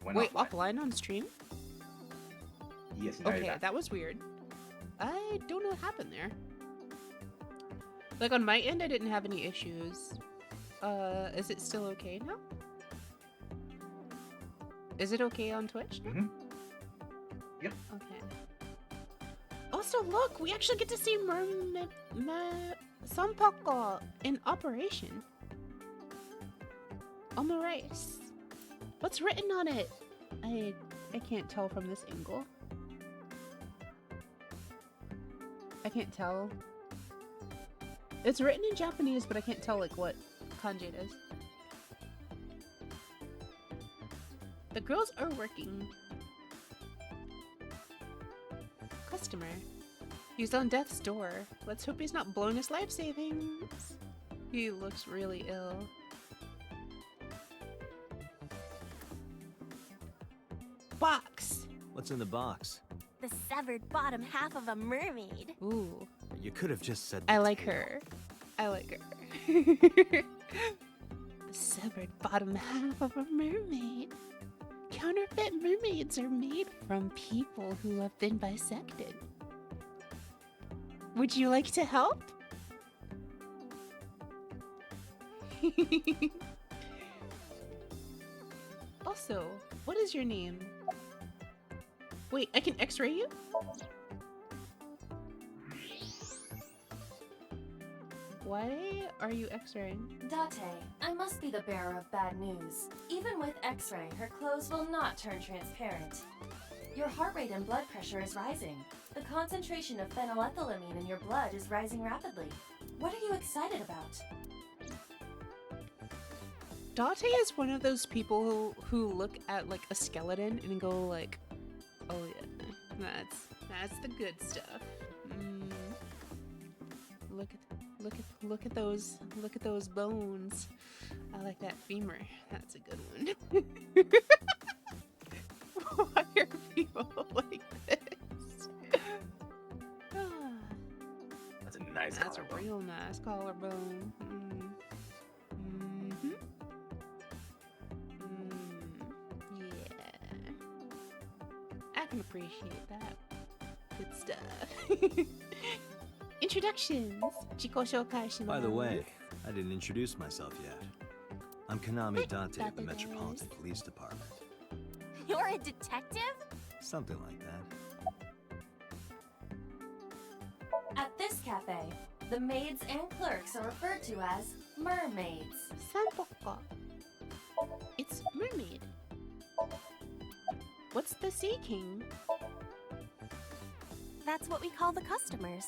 went Wait, offline. offline on stream? Yes, now you're Okay, back. that was weird. I don't know what happened there. Like on my end, I didn't have any issues. Is it still okay now? Is it okay on Twitch now? Mm-hmm. Yep. Okay. Also, look, we actually get to see Sampaka in operation. On the race. What's written on it? I can't tell from this angle. I can't tell. It's written in Japanese, but I can't tell like what kanji it is. The girls are working. Customer. He's on death's door. Let's hope he's not blowing his life savings. He looks really ill. Box. What's in the box? The severed bottom half of a mermaid. Ooh. You could have just said I the like tail. her. I like her. The severed bottom half of a mermaid. Counterfeit mermaids are made from people who have been bisected. Would you like to help? Also, what is your name? Wait, I can x-ray you? Why are you x-raying? Date, I must be the bearer of bad news. Even with X-ray, her clothes will not turn transparent. Your heart rate and blood pressure is rising. The concentration of phenylethylamine in your blood is rising rapidly. What are you excited about? Date is one of those people who look at like a skeleton and go like, oh yeah, that's the good stuff. Look at those bones. I like that femur. That's a good one. Why are people like this? That's a nice That's a collarbone. real nice collarbone. Yeah. I can appreciate that. Good stuff. Introductions. Chiko shoukai shimasu. By the way, I didn't introduce myself yet. I'm Kanami Date of the Metropolitan Police Department. You're a detective? Something like that. At this cafe, the maids and clerks are referred to as mermaids. Sanpokka. It's mermaid. What's the Sea King? That's what we call the customers.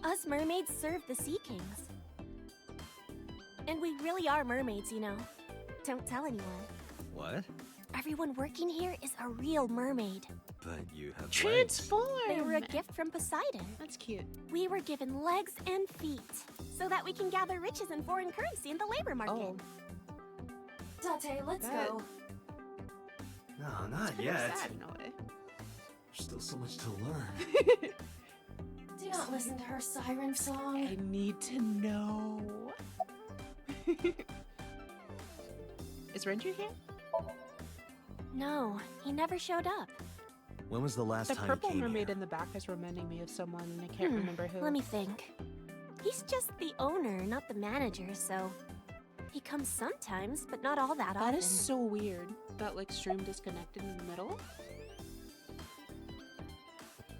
Us mermaids serve the sea kings. And we really are mermaids, you know. Don't tell anyone. What? Everyone working here is a real mermaid. But you have legs. Transform! They were a gift from Poseidon. That's cute. We were given legs and feet, so that we can gather riches and foreign currency in the labor market. Oh, Date, let's That- go. No, it's not kind yet. of sad in a way. There's still so much to learn. Do not listen to her siren I song. need to know. Is Renju here? No, he never showed up. When was the last The time purple you came mermaid here? in the back is reminding me of someone, and I can't remember who. Let me think. He's just the owner, not the manager, so he comes sometimes, but not all that often. That is so weird. That like stream disconnected in the middle.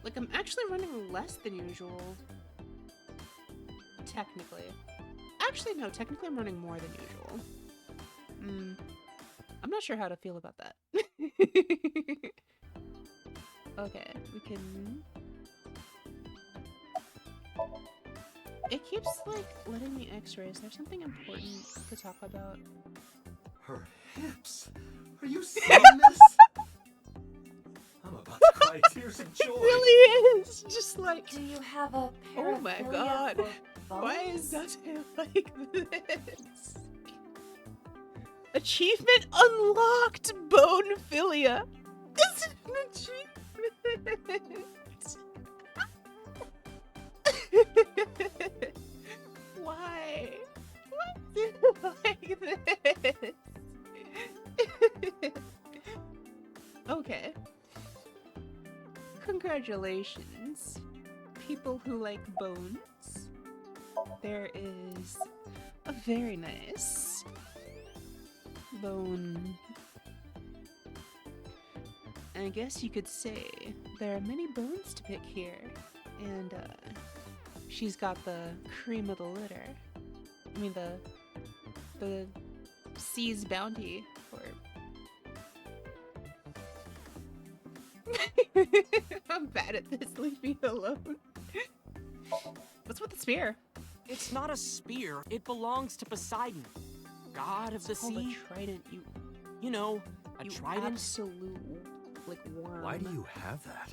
Like I'm actually running less than usual. Technically. Actually no, technically I'm running more than usual. I'm not sure how to feel about that. Okay, we can... It keeps like letting me x-rays. There's something important to talk about. Her hips. Are you seeing this? I'm about to cry tears of joy. It really is! Just like... Do you have a Oh my paraphilia god. for Why is bones? Dante like this? Achievement unlocked, bonephilia. It's an achievement. Why? Why is it like this? Okay. Congratulations, people who like bones. There is a very nice bone. I guess you could say there are many bones to pick here, and she's got the cream of the litter. I mean the sea's bounty for. I'm bad at this. Leave me alone. What's with the spear? It's not a spear. It belongs to Poseidon, god of the It's called sea. a trident. You know, a You trident. absolute like worm. Why do you have that?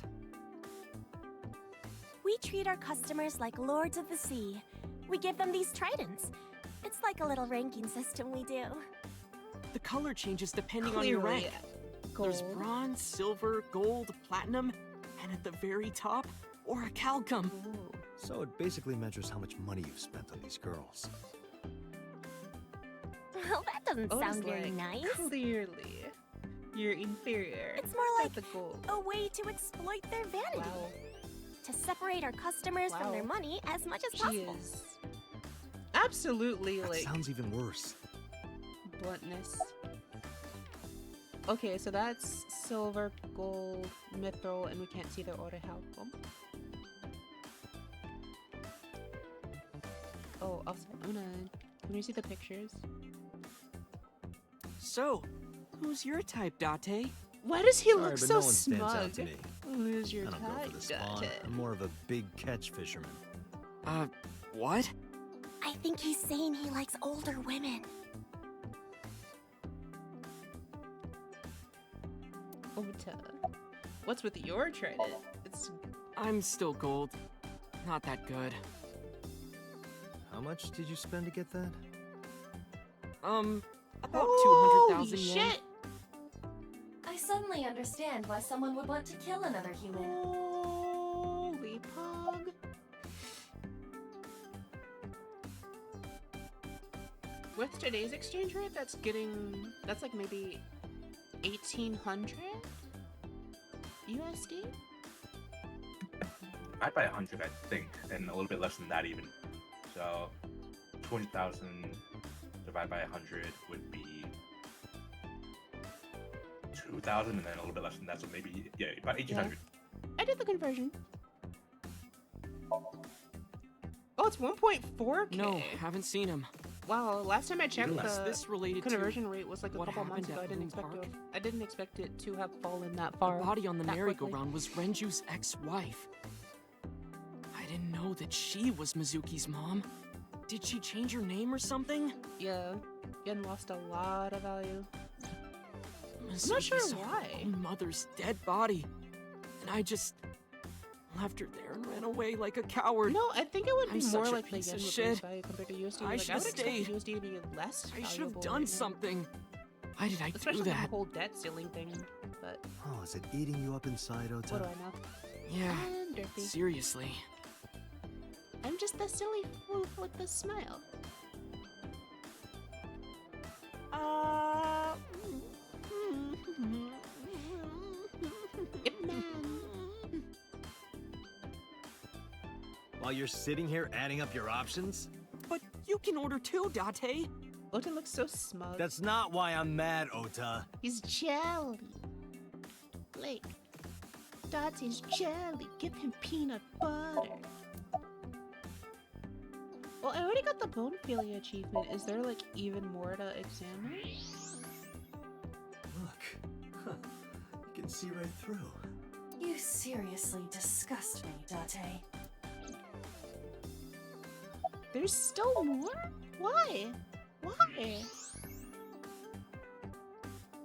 We treat our customers like lords of the sea. We give them these tridents. It's like a little ranking system we do. The color changes depending on your Clearly, rank. gold. There's bronze, silver, gold, platinum, and at the very top, orichalcum. Ooh. So it basically measures how much money you've spent on these girls. Well, that doesn't Otis, sound very like, nice. Clearly, you're inferior. It's more Got like the gold. a way to exploit their vanity. Wow, To separate our customers from their Wow. money as much as she possible. is absolutely That like sounds even worse. bluntness. Okay, so that's silver, gold, mithril, and we can't see the orichalcum. Oh, also, can we see the pictures? So, who's your type, Date? Why does he Sorry, look but so no one stands smug? out to me. Who's your I don't go type, for the spawn. Date? I'm more of a big catch fisherman. What? I think he's saying he likes older women. Ota. What's with your trident? It's I'm still gold. Not that good. How much did you spend to get that? About Holy 200,000 yen. shit! I suddenly understand why someone would want to kill another human. Holy pog. With today's exchange rate, that's like maybe 1,800 USD? I'd buy 100, I think, and a little bit less than that even. So 20,000 divided by 100 would be 2,000, and then a little bit less than that. So maybe about 1,800. I did the conversion. Oh, it's 1.4K. No, haven't seen him. Wow, last time I checked, Is the this related conversion rate was like a what couple months happened ago. at I didn't Bloom expect it to have fallen that to far. the body on the that quickly. merry-go-round was Renju's ex-wife? I didn't know that she was Mizuki's mom. Did she change her name or something? Yeah, Yen lost a lot of value. Mizuki not sure saw her why. own mother's dead body, and I just left her there and ran away like a coward. No, I think it would be I'm more such a like the piece yen of would shit. lose value compared to USD. I Like, should I have would expect stayed. USD to be less I should have valuable done right now. something. Why did I Especially do with the that? whole debt ceiling thing. But Oh, is it eating you up inside, Ota? what do I know? Yeah, I'm derpy. seriously. I'm just the silly fool with the smile. Yep, man. While you're sitting here adding up your options? But you can order too, Date. Ota looks so smug. That's not why I'm mad, Ota. He's jelly. Like, Date's jelly. Give him peanut butter. Well, I already got the Bonephilia achievement. Is there, like, even more to examine? Look. You can see right through. You seriously disgust me, Date. There's still more? Why? Why?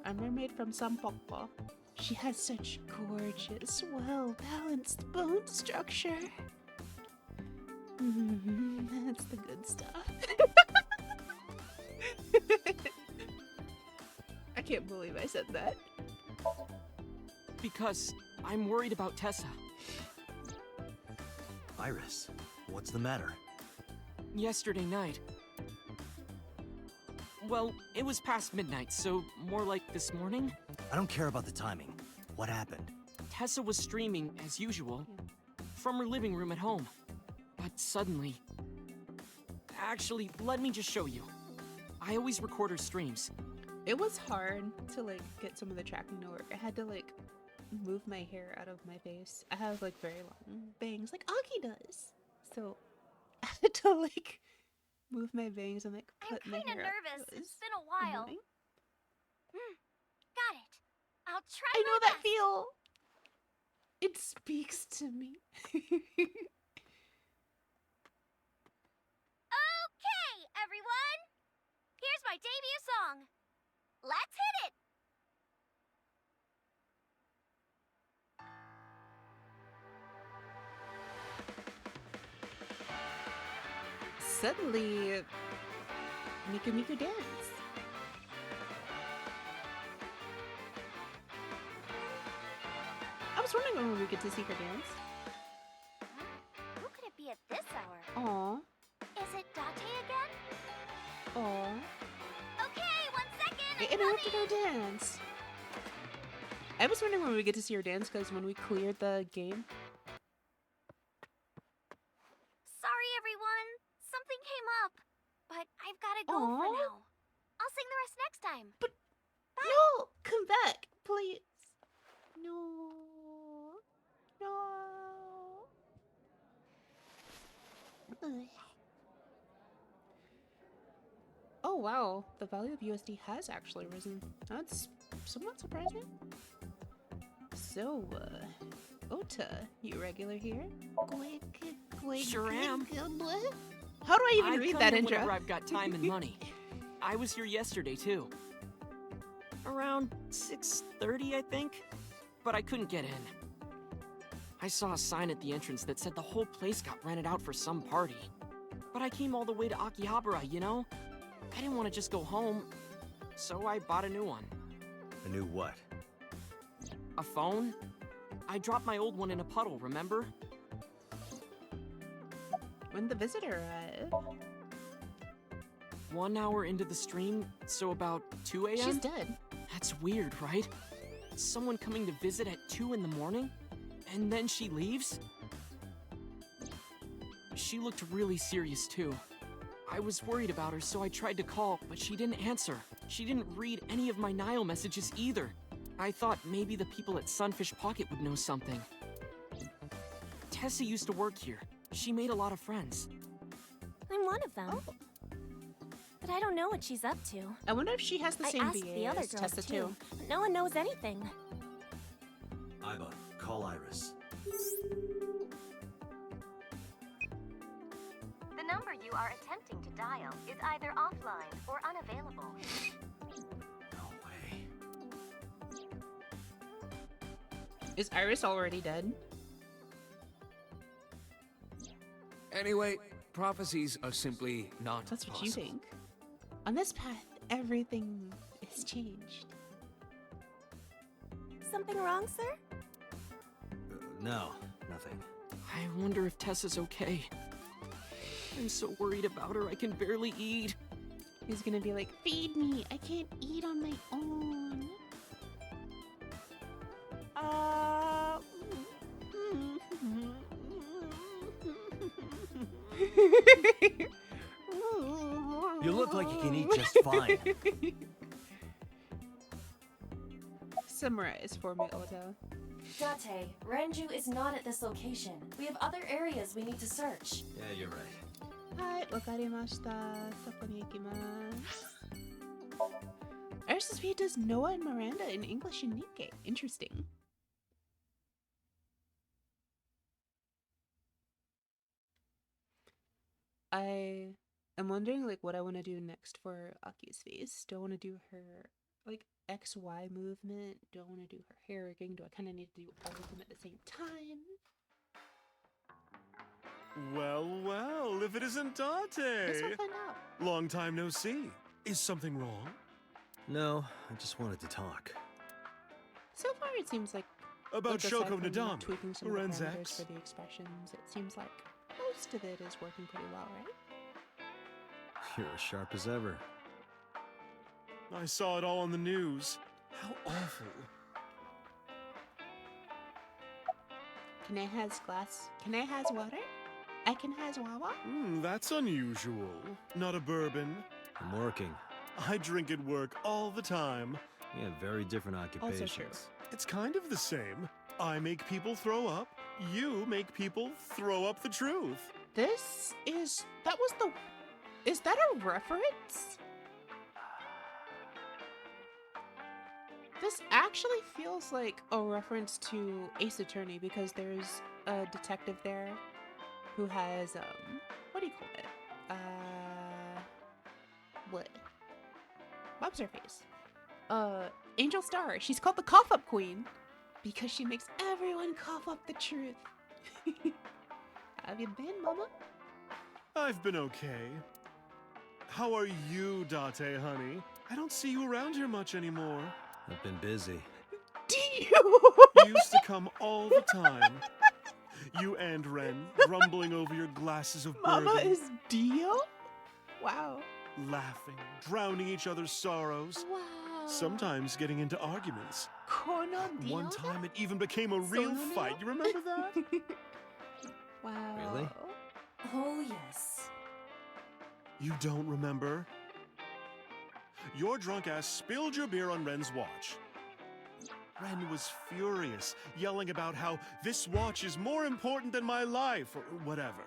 A mermaid from Sampokpo. She has such gorgeous, well-balanced bone structure. That's the good stuff. I can't believe I said that. Because I'm worried about Tessa. Iris, what's the matter? Yesterday night. Well, it was past midnight, so more like this morning. I don't care about the timing. What happened? Tessa was streaming, as usual, from her living room at home. But suddenly... Actually, let me just show you. I always record her streams. It was hard to like get some of the tracking to work. I had to like move my hair out of my face. I have like very long bangs, like Aki does. So I had to like move my bangs and like I'm put my kinda hair up. nervous. It was It's been a while. annoying. Got it. I'll try I know my that best. feel. It speaks to me. Okay, everyone. Here's my debut song. Let's hit it. Suddenly, Miku Miku dance. I was wondering when we get to see her dance. Who could it be at this hour? Aw, Is it Date again? aw. Okay, 1 second. It I'm interrupted coming. her dance. I was wondering when we get to see her dance because when we cleared the game. Sorry, everyone. Something came up. But I've got to go Aw. for now. I'll sing the rest next time. But no, come back, please. No, no. Ugh. Oh wow, the value of USD has actually risen. That's somewhat surprising. So, Ota, you regular here? Sure am. How do I even I read come that here intro? whenever I've got time and money. I was here yesterday, too. Around 6:30, I think? But I couldn't get in. I saw a sign at the entrance that said the whole place got rented out for some party. But I came all the way to Akihabara, you know? I didn't want to just go home, so I bought a new one. A new what? A phone? I dropped my old one in a puddle, remember? When the visitor arrived, 1 hour into the stream, so about 2 a.m.? she's dead. That's weird, right? Someone coming to visit at 2 in the morning? And then she leaves? She looked really serious, too. I was worried about her, so I tried to call, but she didn't answer. She didn't read any of my Nile messages either. I thought maybe the people at Sunfish Pocket would know something. Tessa used to work here. She made a lot of friends. I'm one of them. But I don't know what she's up to. I wonder if she has the I same asked VA the other as girls Tessa too, but no one knows anything. Iba, call Iris. The number you are attempting to dial is either offline or unavailable. No way. Is Iris already dead? Anyway, prophecies are simply not That's what possible. you think. On this path, everything is changed. Something wrong, sir? No, nothing. I wonder if Tessa's okay. I'm so worried about her, I can barely eat. He's gonna be like, feed me, I can't eat on my own. You look like you can eat just fine. Summarize for me, Ota. Date, Renju is not at this location. We have other areas we need to search. Yeah, you're right. Hi, wakarimashita. Soko ni ikimasu. Iris' VA does Noah and Miranda in English and Nikkei. Interesting. I am wondering like what I want to do next for Aki's face. Do I want to do her like XY movement? Do I want to do her hair rigging? Do I kind of need to do all of them at the same time? Well, well, if it isn't Guess Dante! I'll find out. Long time no see. Is something wrong? No, I just wanted to talk. So far, it seems like About aside Shoko from Nadami, tweaking some of the Lorenz parameters X? for the expressions, it seems like most of it is working pretty well, right? You're as sharp as ever. I saw it all on the news. How awful. Can I has glass? Can I has water? I can has wawa? That's unusual. Not a bourbon. I'm working. I drink at work all the time. We have very different Also occupations. true. It's kind of the same. I make people throw up. You make people throw up the truth. This is... That was the... Is that a reference? This actually feels like a reference to Ace Attorney because there's a detective there who has, what do you call it? What? What's her face? Angel Star. She's called the Cough Up Queen because she makes everyone cough up the truth. Have you been, Mama? I've been okay. How are you, Date, honey? I don't see you around here much anymore. I've been busy. You You used to come all the time. You and Ren, grumbling over your glasses of Mama bourbon, is Dio? Wow. laughing, drowning each other's sorrows, Wow. sometimes getting into arguments. Kono Dio? One time it even became a real Sono fight. You remember that? Wow. Really? Oh, yes. You don't remember? Your drunk ass spilled your beer on Ren's watch. Ren was furious, yelling about how this watch is more important than my life, or whatever.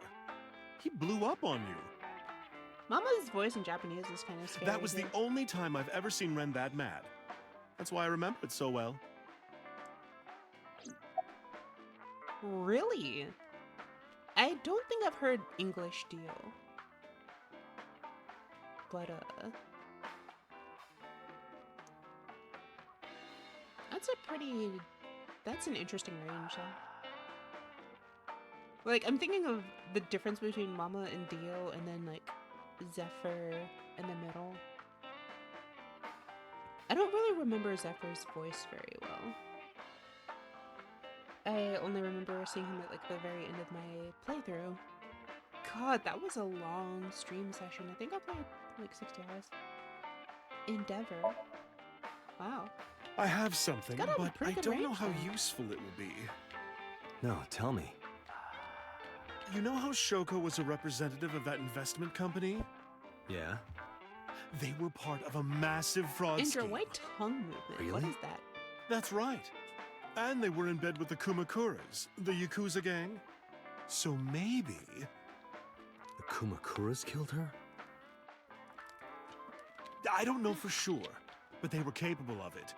He blew up on you. Mama's voice in Japanese is kind of scary. That was the only time I've ever seen Ren that mad. That's why I remember it so well. Really? I don't think I've heard English Dio. But, that's an interesting range, though. Like, I'm thinking of the difference between Mama and Dio, and then, like, Zephyr in the middle. I don't really remember Zephyr's voice very well. I only remember seeing him at, like, the very end of my playthrough. God, that was a long stream session. I think I played, like, 60 hours. Endeavor. Wow. I have something, got a but pretty I good don't know range how then. useful it will be. No, tell me. You know how Shoko was a representative of that investment company? Yeah? They were part of a massive fraud And your scheme. white tongue movement. What Really? is that? That's right. And they were in bed with the Kumakuras, the Yakuza gang. So maybe... The Kumakuras killed her? I don't know for sure, but they were capable of it.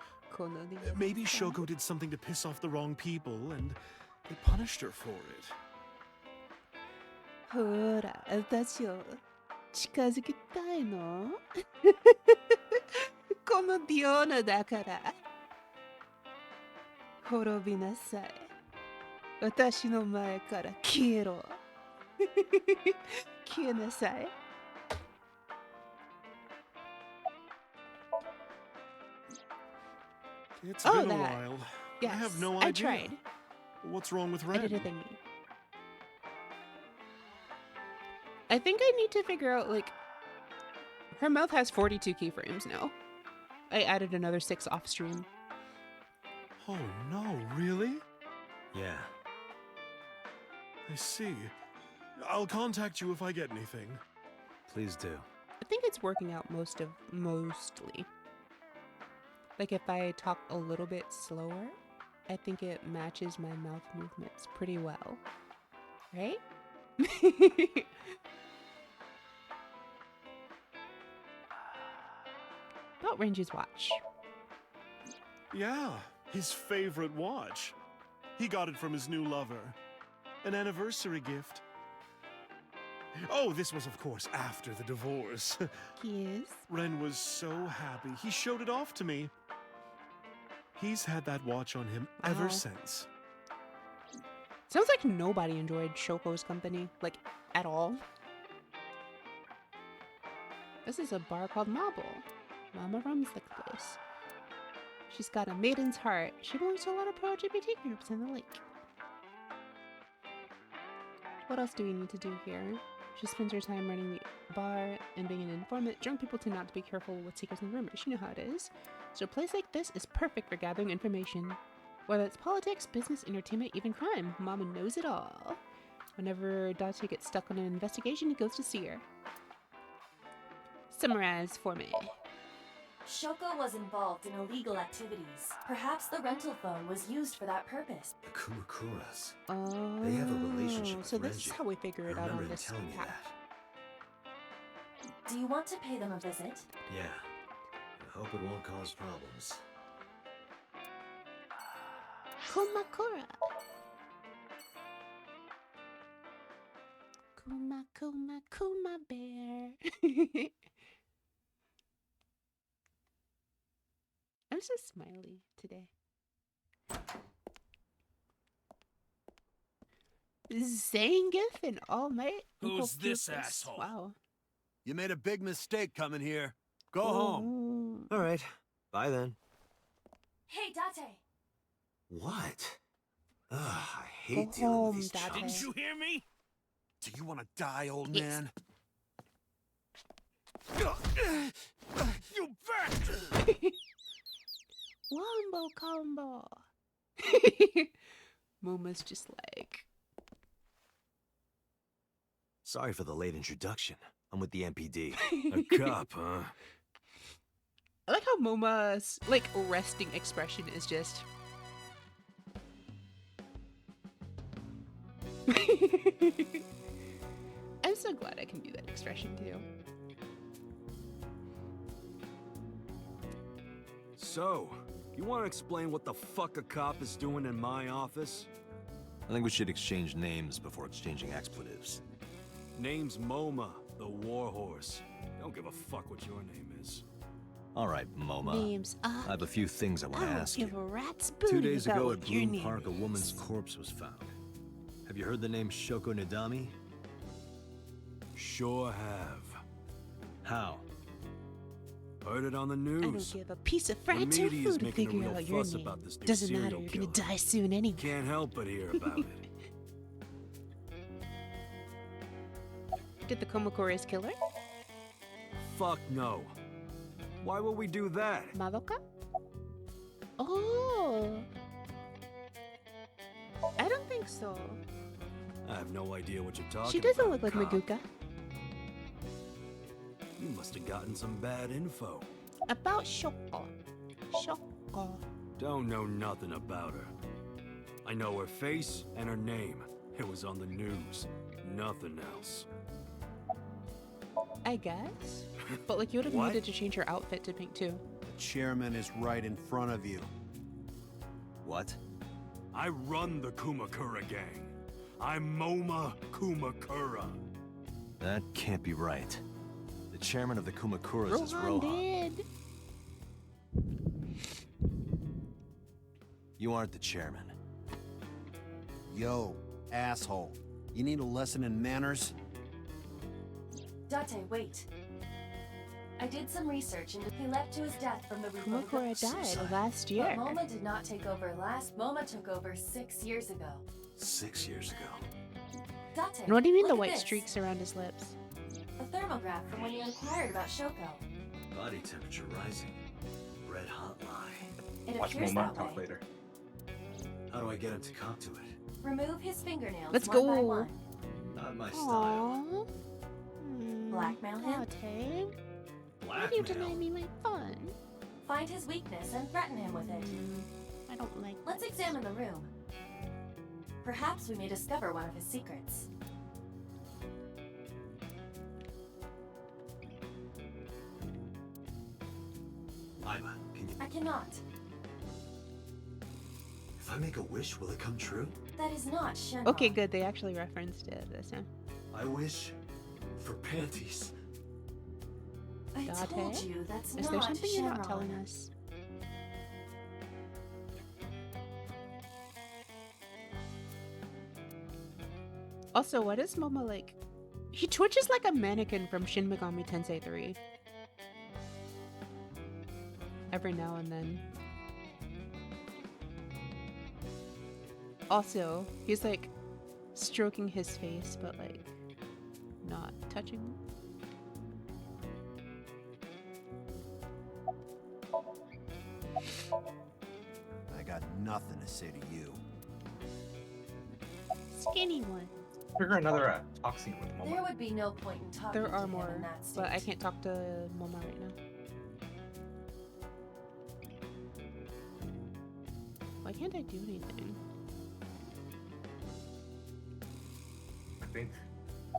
Maybe Shoko did something to piss off the wrong people, and they punished her for it. ほら、私を近づきたいのこのディオーナだから。滅びなさい。私の前から消えろ。消えなさい。It's Oh, been a that. while. Yes, I have no I idea. tried. What's wrong with I Ren? did a thingy. I think I need to figure out, like, her mouth has 42 keyframes now. I added another 6 off stream. Oh no, really? Yeah. I see. I'll contact you if I get anything. Please do. I think it's working out mostly. Like, if I talk a little bit slower, I think it matches my mouth movements pretty well. Right? About Rangy's watch. Yeah, his favorite watch. He got it from his new lover. An anniversary gift. Oh, this was, of course, after the divorce. Yes. Ren was so happy. He showed it off to me. He's had that watch on him Wow. ever since. Sounds like nobody enjoyed Shoko's company, like, at all. This is a bar called Marble. Mama runs the place. She's got a maiden's heart. She belongs to a lot of pro-LGBT groups and the like. What else do we need to do here? She spends her time running the bar and being an informant. Drunk people tend not to be careful with secrets and rumors. You know how it is. So a place like this is perfect for gathering information. Whether it's politics, business, entertainment, even crime, Mama knows it all. Whenever Date gets stuck on an investigation, he goes to see her. Summarize for me. Shoko was involved in illegal activities. Perhaps the rental phone was used for that purpose. The Kumakuras. Oh, They have a relationship with so this is Renji. how we figure it I out remember on him this telling me path. that. Do you want to pay them a visit? Yeah. I hope it won't cause problems. Kumakura. Kuma bear. I'm so smiley today. Zangief and All Might. Who's Uncle this Rufus. asshole? Wow. You made a big mistake coming here. Go home. Oh. All right. Bye then. Hey, Date! What? Ugh, I Go hate dealing home, with these Date. chumps. Didn't you hear me? Do you want to die, old Yes. man? You bastard! Wombo combo. Momo's just like, Sorry for the late introduction. I'm with the MPD. A cop, huh? I like how Moma's like resting expression is just. I'm so glad I can do that expression too. So, you want to explain what the fuck a cop is doing in my office? I think we should exchange names before exchanging expletives. Name's Moma, the warhorse. Don't give a fuck what your name is. All right, Moma. Names up. I have a few things I want to I don't ask give you. a rat's 2 booty days about ago what at your Bloom name Park, a is. woman's corpse was found. Have you heard the name Shoko Nadami? Sure have. How? Heard it on the I news. don't give a piece of The fried tofu media's to making a figure real out your fuss name. about this new Doesn't matter, serial you're gonna killer. die soon anyway. Can't help but hear about it. Did the Komakura's killer? Fuck no. Why would we do that? Madoka? Oh. I don't think so. I have no idea what you're talking She doesn't about, look like cop. Maguka. You must have gotten some bad info. About Shoko. Shoko. Don't know nothing about her. I know her face and her name. It was on the news. Nothing else. I guess. But like you would have What? needed to change her outfit to pink too. The chairman is right in front of you. What? I run the Kumakura gang. I'm Moma Kumakura. That can't be right. The chairman of the Kumakuras is Rohan Rohan. did. You aren't the chairman. Yo, asshole. You need a lesson in manners? Date, wait. I did some research and he left to his death from the Kumakura died Suicide. last But year. Moma did not take over last. Moma took over 6 years ago. 6 years ago. Date, And what do you mean look the at white this. streaks around his lips? A thermograph from when you inquired about Shoko. Body temperature rising. Red hot lie. It Watch appears Moma that talk way. later. How do I get him to cop to it? Remove his fingernails Let's one by go. one. Not my style. Aww. Blackmail him? Date. Why do you deny Blackmail. me my fun? Find his weakness and threaten him with it. I don't like Let's this. examine the room. Perhaps we may discover one of his secrets. Aiba, can you... I cannot. If I make a wish, will it come true? That is not Shenron. Okay, good. They actually referenced it this time. I wish for panties. I Date? told you that's Is not there something you're not Shenron. telling us? Also, what is Momo like? He twitches like a mannequin from Shin Megami Tensei 3. Every now and then. Also, he's like stroking his face, but like not touching. I got nothing to say to you. Skinny one. Trigger another talk scene with There Momo. would be no point in talking There to are him more, in that but I state. can't talk to Mama right now. Why can't I do anything? I think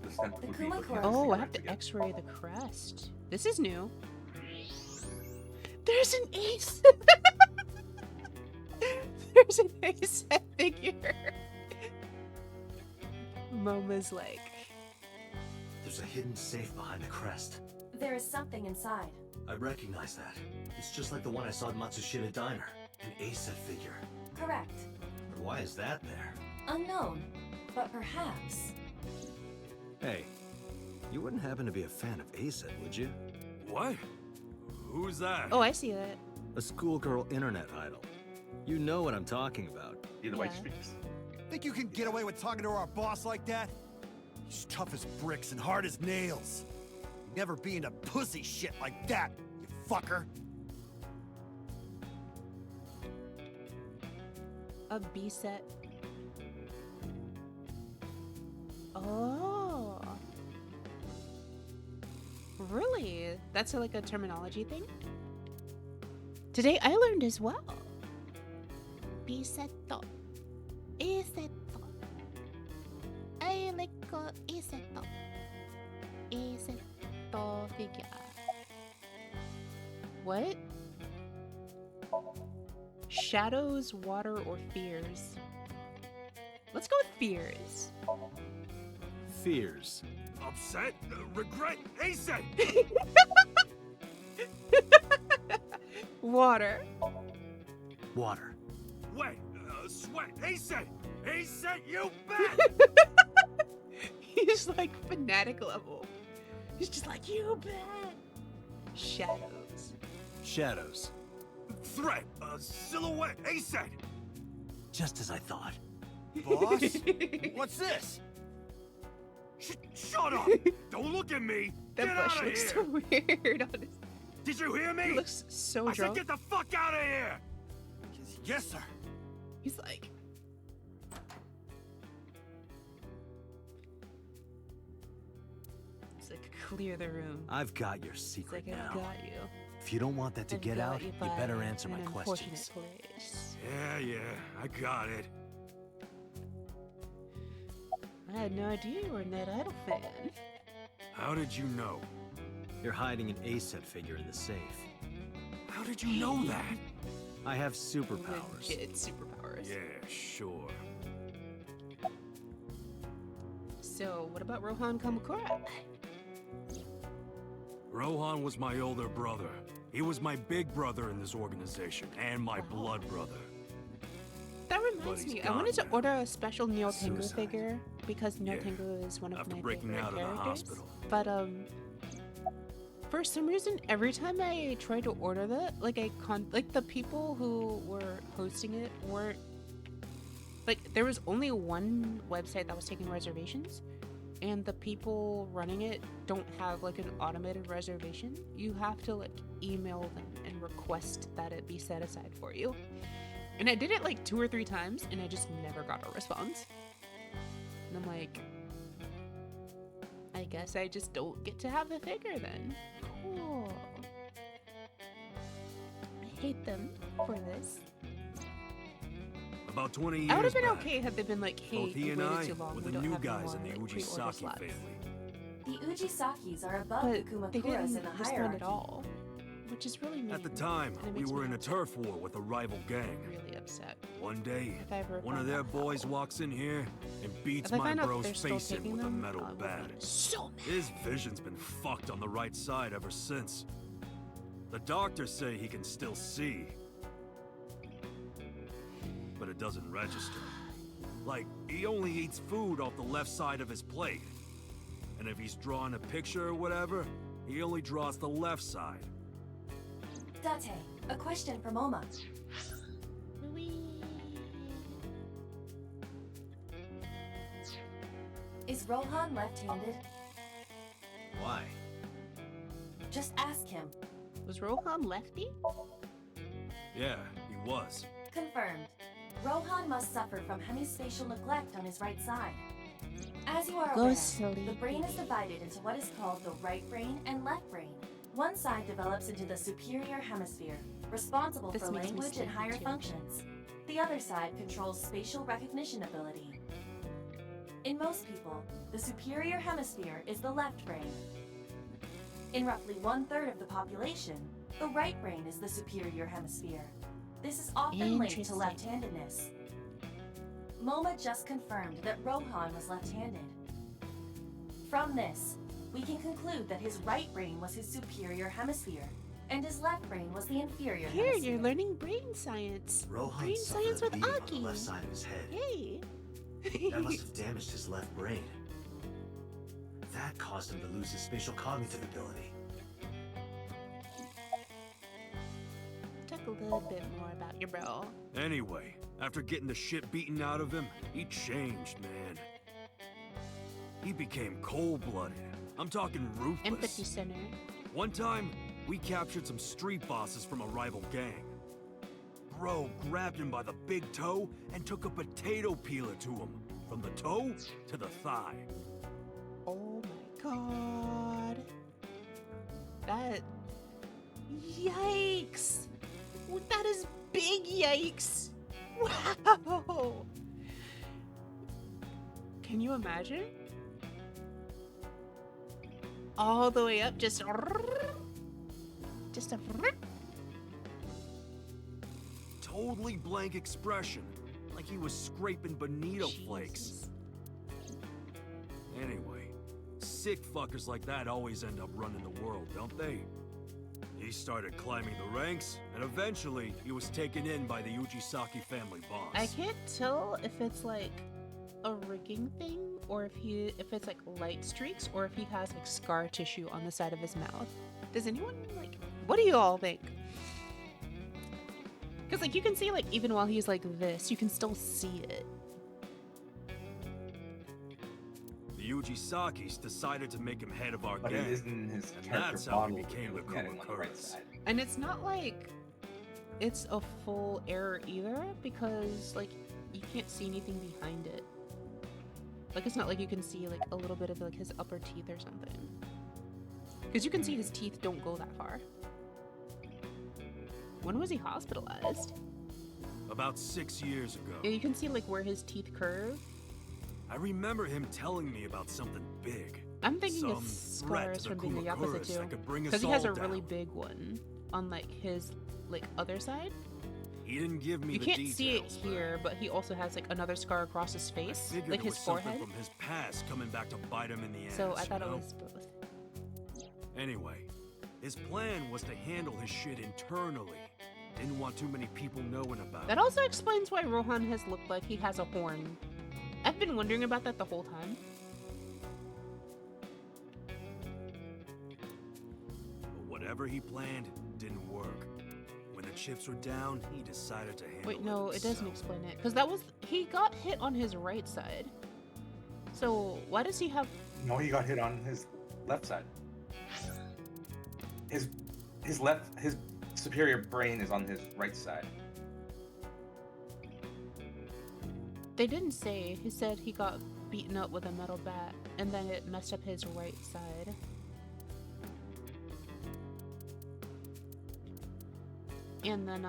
the scent The would be looking Kumakura- at the Oh, I cigarettes have to again. X-ray the crest. This is new. There's an ace. There's an ace figure. Moma's like, There's a hidden safe behind the crest. There is something inside. I recognize that. It's just like the one I saw at Matsushita Diner. An ASET figure. Correct. But why is that there? Unknown. But perhaps. Hey, you wouldn't happen to be a fan of ASET, would you? What? Who's that? oh, I see that. A schoolgirl internet idol. You know what I'm talking about. See the white Yeah. streaks. Think you can get away with talking to our boss like that? He's tough as bricks and hard as nails. Never be into pussy shit like that, you fucker. A B set. Oh. Really? That's like a terminology thing? Today I learned as well. B setto. A setto. I like A setto. A setto figure. What? Shadows, water, or fears? Let's go with fears. Fears. Upset? Regret? ASET! Water. Water. Wet, sweat, ASET! ASET, you bet! He's like fanatic level. He's just like, you bet. Shadows. Shadows. Threat, silhouette, ASET! Just as I thought. Boss? What's this? Shut up! Don't look at me! That Get bush out of looks here! so weird on his. Did you hear me? He looks so I said drunk. get the fuck out of here! Yes, sir. He's like. He's like, clear the room. I've got your It's secret like, I've now. got you. If you don't want that to I've get got out, you by better answer my an questions. unfortunate place. Yeah, I got it. I had no idea you were a Net Idol fan. How did you know? You're hiding an ASET figure in the safe. How did you know that? I have superpowers. Legit superpowers. Yeah, sure. So, what about Rohan Kamakura? Rohan was my older brother. He was my big brother in this organization, and my blood brother. That reminds he's me, I wanted to gone now. order a special Neil Tengu Suicide. figure because Neil Yeah, Tengu is one of after my breaking favorite out of the characters. hospital. But for some reason, every time I tried to order that, like like the people who were hosting it weren't like there was only one website that was taking reservations, and the people running it don't have like an automated reservation. You have to like email them and request that it be set aside for you. And I did it like 2 or 3 times, and I just never got a response. And I'm like, I guess I just don't get to have the figure then. Cool. I hate them for this. About 20 years I would have been back, okay had they been like, hey, both he you and waited I too long. were We the don't new have guys any in more, the like, pre-order Ujisaki slots. family. The Ujisakis are above But the they Kumakuras didn't in the respond hierarchy. at all, which is really mean. At the time, and it we makes were me in a upset. turf war with a rival gang. Really upset. One day, If I ever one of found their out how. boys walks in here and beats If I my find out bro's they're still face in taking with a them, metal I will bat. be so mad. His vision's been fucked on the right side ever since. The doctors say he can still see, but it doesn't register. Like, he only eats food off the left side of his plate. And if he's drawing a picture or whatever, he only draws the left side. Date, a question from Oma. Is Rohan left-handed? Why? Just ask him. Was Rohan lefty? Yeah, he was. Confirmed. Rohan must suffer from hemispatial neglect on his right side. As you are Go aware, sleepy. the brain is divided into what is called the right brain and left brain. One side develops into the superior hemisphere, responsible This for makes me language and sleepy higher too. functions. The other side controls spatial recognition ability. In most people, the superior hemisphere is the left brain. In roughly 1/3 of the population, the right brain is the superior hemisphere. This is often linked to Interesting. left-handedness. MoMA just confirmed that Rohan was left-handed. From this, we can conclude that his right brain was his superior hemisphere, and his left brain was the inferior Here, hemisphere. you're learning brain science. Rohan Brain suffered science a with beating on Aki. the left side of his head. Yay. That must have damaged his left brain. That caused him to lose his spatial cognitive ability. Talk a little bit more about your bro. Anyway, after getting the shit beaten out of him, he changed, man. He became cold-blooded. I'm talking ruthless. Empathy center. One time, we captured some street bosses from a rival gang. Bro grabbed him by the big toe and took a potato peeler to him, from the toe to the thigh. Oh my god. That. Yikes. That is big yikes. Wow. Can you imagine? All the way up, just a. Totally blank expression, like he was scraping bonito flakes. Anyway, sick fuckers like that always end up running the world, don't they? He started climbing the ranks, and eventually he was taken in by the Ujisaki family boss. I can't tell if it's like a rigging thing, or if it's like light streaks, or if he has like scar tissue on the side of his mouth. Does anyone like? What do you all think? Because like you can see like even while he's like this, you can still see it. The Ujisakis decided to make him head of our But gang, it isn't his and character that's how he model. became the Looking at him on the right Kumakuras. side. And it's not like it's a full error either, because like you can't see anything behind it. Like it's not like you can see like a little bit of like his upper teeth or something. Because you can see his teeth don't go that far. When was he hospitalized? About 6 years ago. Yeah, you can see like where his teeth curve. I remember him telling me about something big. I'm thinking Some it's threat scars to from the being the Yakuza Kumakuras too. that could bring us Because he has a all really down. big one on like his like other side. He didn't give me You the can't details. see it but here, but he also has like another scar across his I face, figured like it his was something forehead. from his past coming back to bite him in the ass. So I thought you it know? was both. Anyway, his plan was to handle his shit internally. Didn't want too many people knowing about That it. also explains why Rohan has looked like he has a horn. I've been wondering about that the whole time. But whatever he planned didn't work. When the chips were down, he decided to handle Wait, no, it it doesn't himself. explain it. Because that was, he got hit on his right side. So why does he have, No, he got hit on his left side. His superior brain is on his right side. they didn't say, he said he got beaten up with a metal bat and then it messed up his right side. And then,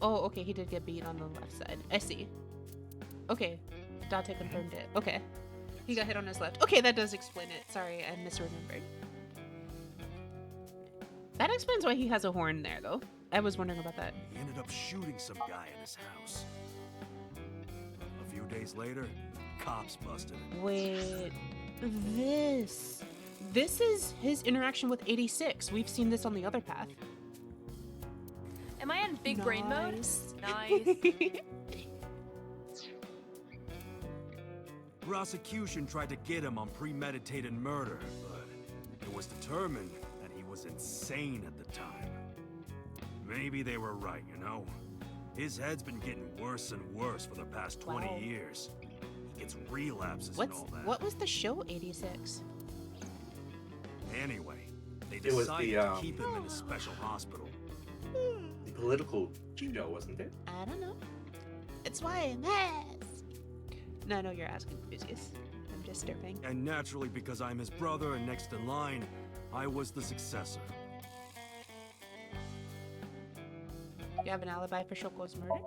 oh, okay, he did get beat on the left side. I see. Okay, Dante confirmed it. Okay. He got hit on his left. Okay, that does explain it. Sorry, I misremembered. That explains why he has a horn there, though. I was wondering about that. He ended up shooting some guy in his house. A few days later, cops busted him. Wait, this is his interaction with 86. We've seen this on the other path. Am I in big brain mode? Nice. Nice. Prosecution tried to get him on premeditated murder, but it was determined that he was insane at the time. Maybe they were right, you know? His head's been getting worse and worse for the past 20 Wow. years. He gets relapses and all that. What was the show 86? Anyway, they It was decided the, to keep him in a special hospital. The political Jinjo, wasn't it? I don't know. It's why I'm asked. No, I know you're asking, Lucius. I'm just derping. And naturally, because I'm his brother and next in line, I was the successor. You have an alibi for Shoko's murder?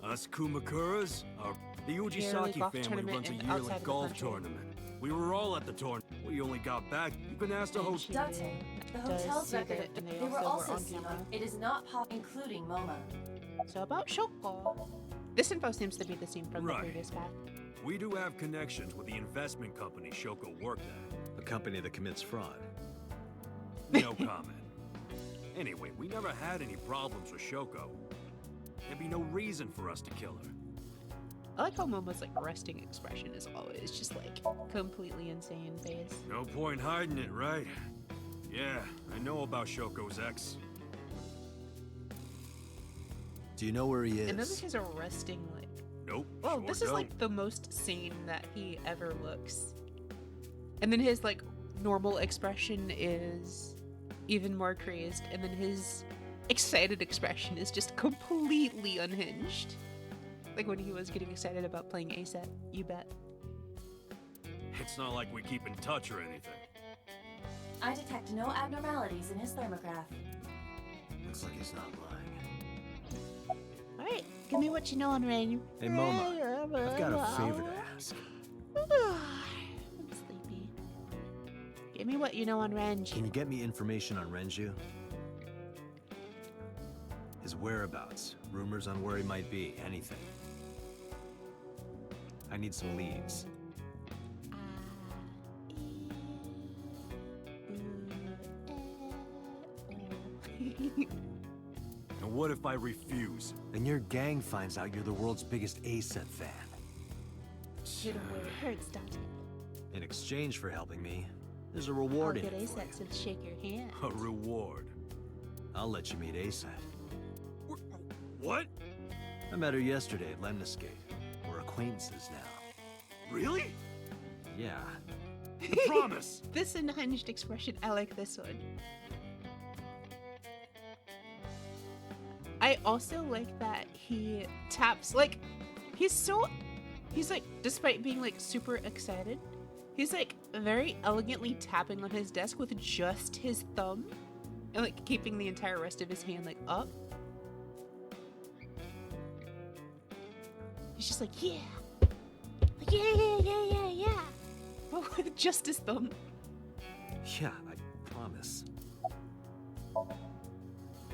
Us Kumakuras? The Yearly Ujisaki golf family tournament runs a in- yearly outside of the golf country. tournament. We were all at the tournament. We only got back. You can ask the host. Doctor, the does hotel's see record that, of and they they were also also were on seen camera. on. It is not including MoMA. So about Shoko. This info seems to be the same from Right. the previous path. We do have connections with the investment company Shoko worked at. A company that commits fraud. No comment. Anyway, we never had any problems with Shoko. There'd be no reason for us to kill her. I like how Momo's like resting expression is always just like completely insane face. No point hiding it, right? Yeah, I know about Shoko's ex. Do you know where he is? And this is a resting like. Nope. Well, sure this is don't. like the most sane that he ever looks. And then his like normal expression is even more crazed, and then his excited expression is just completely unhinged. Like when he was getting excited about playing ASAP, you bet. It's not like we keep in touch or anything. I detect no abnormalities in his thermograph. Looks like he's not lying. Alright, give me what you know on Rain. Hey, Moma, I've got a favor to ask. I'm sleepy. Give me what you know on Renju. Can you get me information on Renju? His whereabouts, rumors on where he might be, anything. I need some leads. And what if I refuse? And your gang finds out you're the world's biggest ASET fan. It hurts, Dante. In exchange for helping me, there's a I'll reward in get it for you. ASETs and shake your hand. A reward. I'll let you meet ASET. What? I met her yesterday at Lemniscate. We're acquaintances now. Really? Yeah. Promise! This unhinged expression, I like this one. I also like that he taps, like, he's like, despite being like super excited, he's like very elegantly tapping on his desk with just his thumb and like keeping the entire rest of his hand like up. He's just like, yeah, like, yeah. But with just his thumb. Yeah, I promise.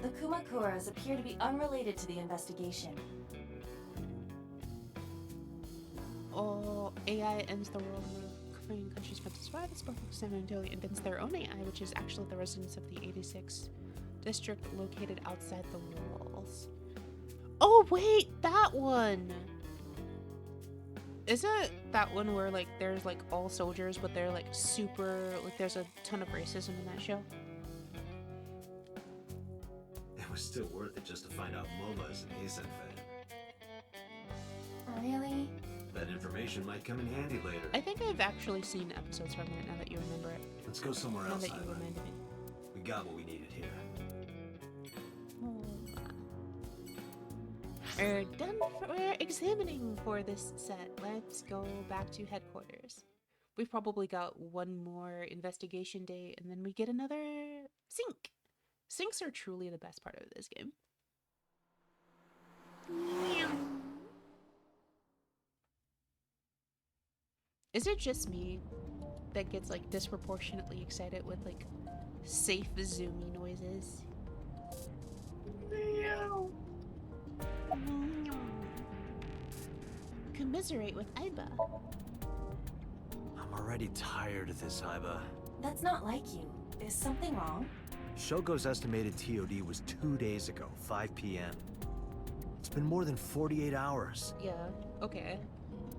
The Kumakuras appear to be unrelated to the investigation. Oh, AI ends the world where Korean countries must survive. This book until it invents their own AI, which is actually the residents of the 86 district located outside the walls. Oh wait, that one! Is it that one where like there's like all soldiers, but they're like super, like there's a ton of racism in that show? It was still worth it just to find out Moma is an ASET fan. Really? That information might come in handy later. I think I've actually seen episodes from it now that you remember it. Let's go somewhere Now else, that you Ivan. reminded me. We got what we needed here. We're done for examining for this set. Let's go back to headquarters. We've probably got one more investigation day, and then we get another sync. Syncs are truly the best part of this game. Is it just me that gets like disproportionately excited with like safe zoomy noises? Commiserate with Aiba. I'm already tired of this, Iba. That's not like you. Is something wrong? Shogo's estimated TOD was 2 days ago, 5 p.m. It's been more than 48 hours. Yeah, okay.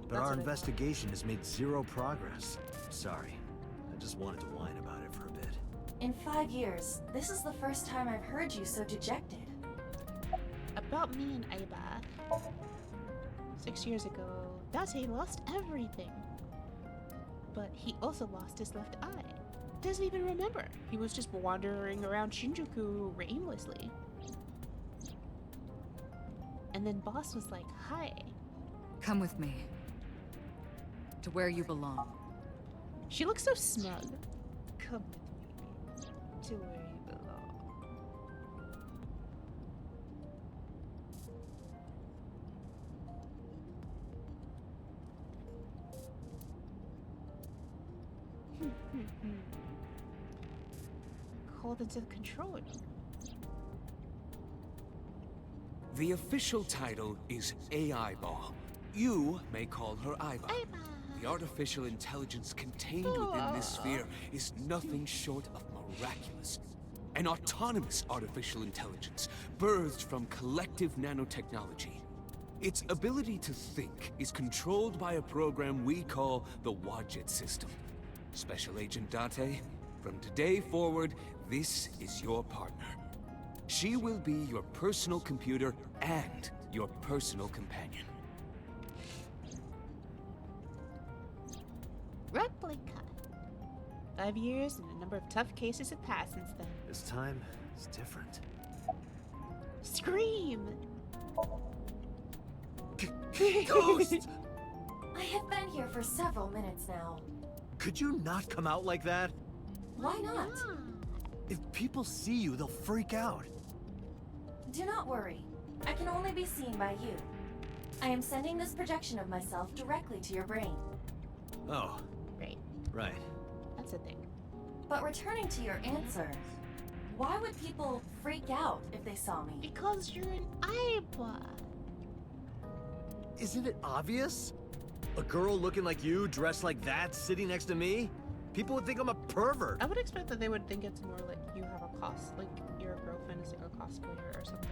But That's our what I- investigation has made zero progress. Sorry. I just wanted to whine about it for a bit. In 5 years, this is the first time I've heard you so dejected. About me and Aiba. 6 years ago, Date lost everything. But he also lost his left eye. Doesn't even remember. He was just wandering around Shinjuku aimlessly. And then boss was like, hi. Come with me. To where you belong. She looks so smug. Come with me to where you belong. Called into the control room. The official title is AI Ball. You may call her Aiba. The artificial intelligence contained within this sphere is nothing short of miraculous. An autonomous artificial intelligence birthed from collective nanotechnology. Its ability to think is controlled by a program we call the Wadjet system. Special Agent Date, from today forward, this is your partner. She will be your personal computer and your personal companion. Replica. 5 years and a number of tough cases have passed since then. This time is different. Scream! Ghost! I have been here for several minutes now. Could you not come out like that? Why not? If people see you, they'll freak out. Do not worry. I can only be seen by you. I am sending this projection of myself directly to your brain. Oh. Right. That's a thing. But returning to your answer, why would people freak out if they saw me? Because you're an Aiba. Isn't it obvious? A girl looking like you, dressed like that, sitting next to me? People would think I'm a pervert. I would expect that they would think it's more like you have a like your girlfriend is like a cosplayer or something.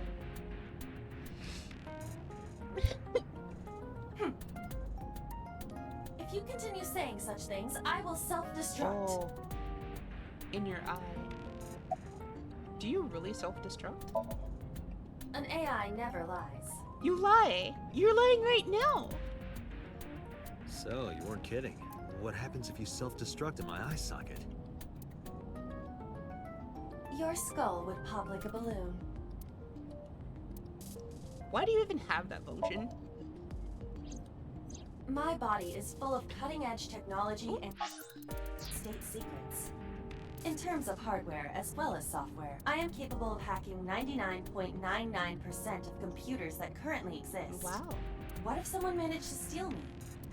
If you continue saying such things, I will self-destruct. Oh. In your eye. Do you really self-destruct? An AI never lies. You lie! You're lying right now! So, you weren't kidding. What happens if you self-destruct in my eye socket? Your skull would pop like a balloon. Why do you even have that function? My body is full of cutting-edge technology and state secrets. In terms of hardware as well as software, I am capable of hacking 99.99% of computers that currently exist. Wow. What if someone managed to steal me?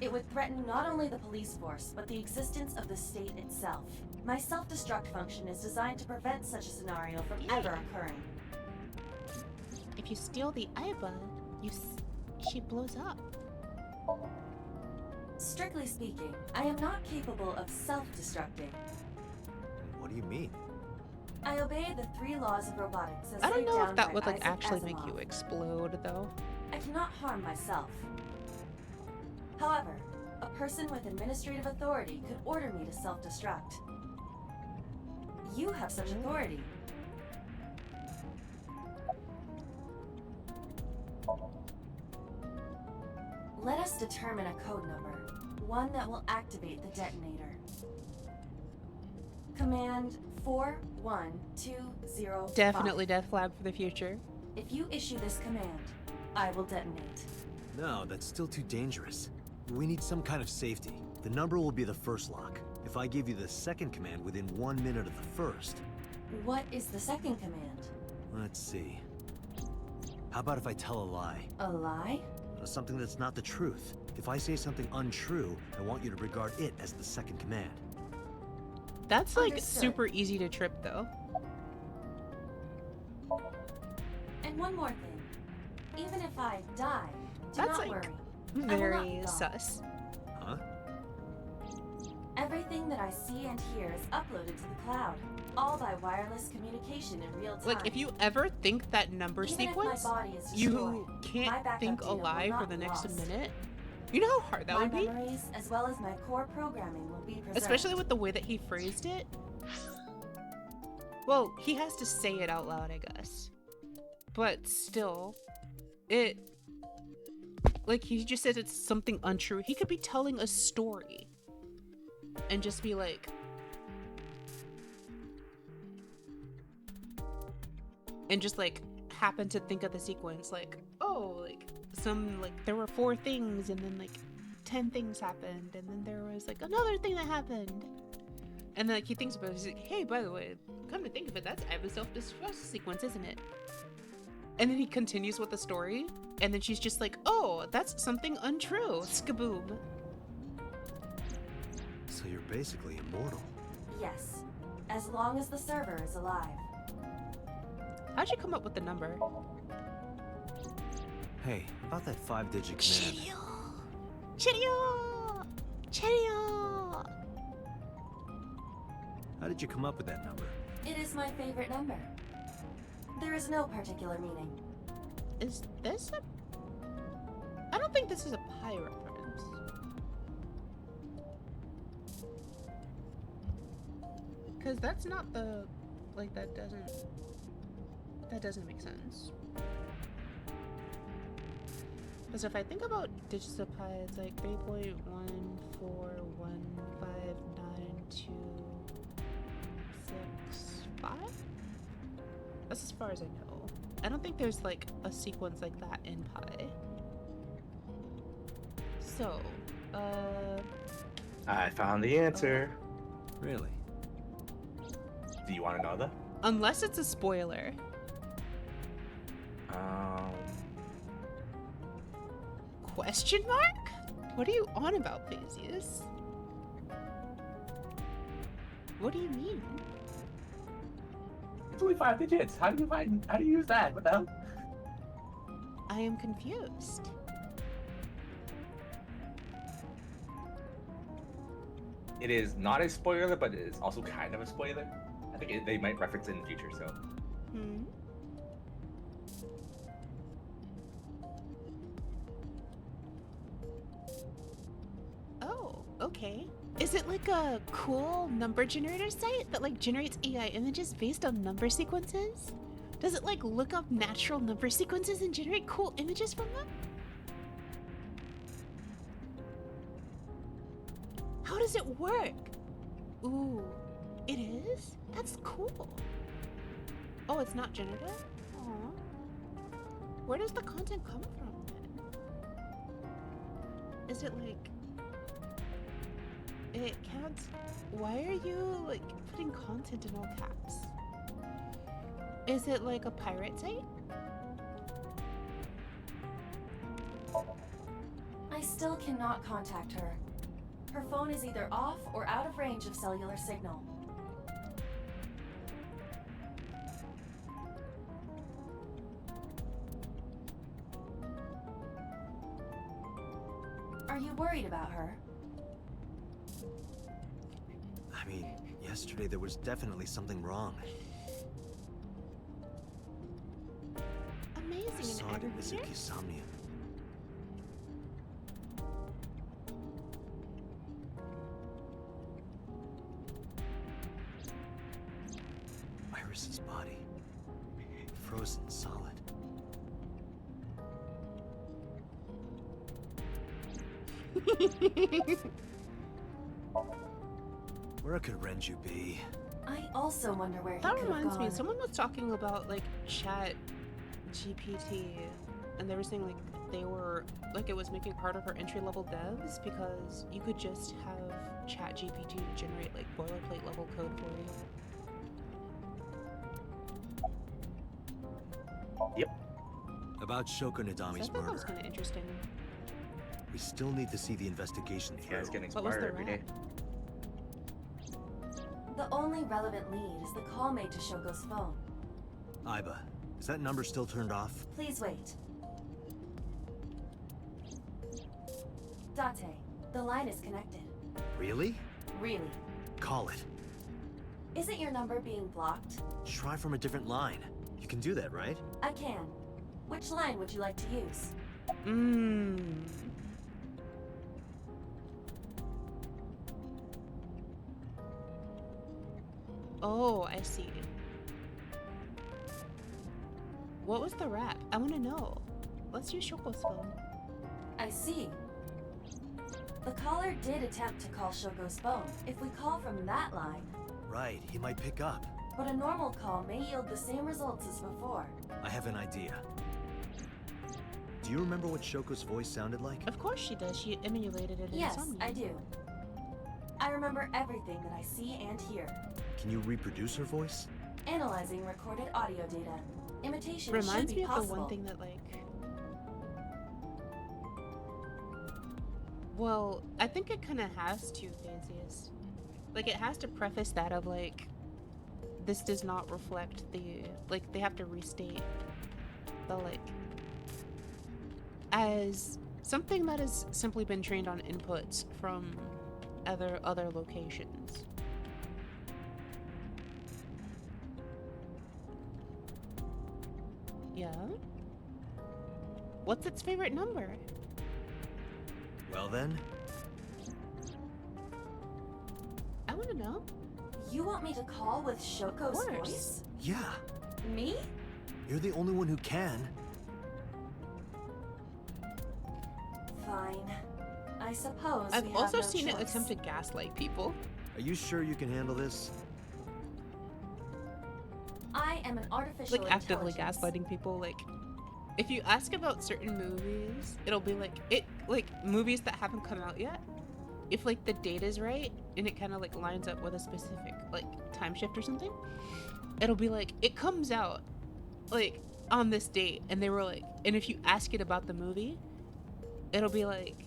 It would threaten not only the police force, but the existence of the state itself. My self-destruct function is designed to prevent such a scenario from ever occurring. If you steal the Aiba, she blows up. Strictly speaking, I am not capable of self-destructing. What do you mean? I obey the 3 laws of robotics as I don't laid know down if that by would like Isaac actually make Asimov. you explode though. I cannot harm myself. However, a person with administrative authority could order me to self-destruct. You have such authority. Let us determine a code number, one that will activate the detonator. Command 41205. Definitely death flag for the future. If you issue this command, I will detonate. No, that's still too dangerous. We need some kind of safety. The number will be the first lock. If I give you the second command within 1 minute of the first... What is the second command? Let's see. How about if I tell a lie? A lie? Something that's not the truth. If I say something untrue, I want you to regard it as the second command. That's like Understood. super easy to trip though. And one more thing. Even if I die, do That's not like worry. I will not very be gone. sus. Huh? Everything that I see and hear is uploaded to the cloud, all by wireless communication in real time. Like if you ever think that number Even sequence, if my body is you destroyed, my can't backup think data will alive for not the be next lost. minute. You know how hard that my would be? memories, as well as my core programming, will be preserved. Especially with the way that he phrased it. Well, he has to say it out loud, I guess. But still, like he just said it's something untrue. He could be telling a story and just be like, and just like happened to think of the sequence like, oh, like some like there were 4 things and then like 10 things happened and then there was like another thing that happened. And then like he thinks about it, he's like, hey, by the way, come to think of it, that's Iva's self-destruct sequence, isn't it? And then he continues with the story, and then she's just like, oh, that's something untrue. Skaboom. So you're basically immortal. Yes, as long as the server is alive. How'd you come up with the number? Hey, about that 5-digit command. Cheerio! Cheerio! How did you come up with that number? It is my favorite number. There is no particular meaning. Is this a... I don't think this is a pie reference. Because that's not the... Like, that doesn't make sense. Because if I think about digits of pi, it's like 3.141592665? That's as far as I know. I don't think there's like a sequence like that in pi. So, I found the answer. Really? Do you want to know that? Unless it's a spoiler. Question mark? What are you on about, Theseus? What do you mean? It's only 5 digits. How do you use that? What the hell? I am confused. It is not a spoiler, but it is also kind of a spoiler. I think they might reference it in the future, so. Hmm. Oh, okay. Is it like a cool number generator site that like generates AI images based on number sequences? Does it like look up natural number sequences and generate cool images from them? How does it work? Ooh, it is? That's cool. Oh, it's not generative? Aww. Where does the content come from then? Is it like... It can't... Why are you like putting content in all caps? Is it like a pirate site? I still cannot contact her. Her phone is either off or out of range of cellular signal. Are you worried about her? I mean, yesterday there was definitely something wrong. Amazing. I saw it in Mizuki's Somnium. Iris's body. Frozen solid. Where could Renju be? I also wonder where he That could have reminds me, gone. someone was talking about like Chat GPT, and they were saying like they were like it was making part of her entry-level devs because you could just have Chat GPT to generate like boilerplate level code for you. Yep. About Shoko So I Nadami's thought that was murder. kind of interesting. We still need to see the investigation Yeah, through. it's getting What was smarter the every day. rap? The only relevant lead is the call made to Shoko's phone. Iba, is that number still turned off? Please wait. Date, the line is connected. Really? Really. Call it. Isn't your number being blocked? Try from a different line. You can do that, right? I can. Which line would you like to use? Oh, I see. What was the rap? I want to know. Let's use Shoko's phone. I see. The caller did attempt to call Shogo's phone. If we call from that line... Right, he might pick up. but a normal call may yield the same results as before. I have an idea. Do you remember what Shoko's voice sounded like? Of course she does. She emulated it in Yes, Somnium. I do. I remember everything that I see and hear. Can you reproduce her voice? Analyzing recorded audio data. Imitation Reminds should me be of possible. the one thing that, like... Well, I think it kind of has to, Theseus. Like, it has to preface that of, like, this does not reflect the... Like, they have to restate the, like... As something that has simply been trained on inputs from other locations. Yeah? What's its favorite number? Well then, I want to know. You want me to call with Shoko's voice? yeah. Me? You're the only one who can. Fine. I suppose I've we have also no seen it choice. attempt to gaslight people. Are you sure you can handle this? I am an artificial Like, actively intelligence. gaslighting people. Like, if you ask about certain movies, it'll be like movies that haven't come out yet. If like the date is right and it kind of like lines up with a specific like time shift or something, it'll be like it comes out like on this date, and they were like, and if you ask it about the movie, it'll be like,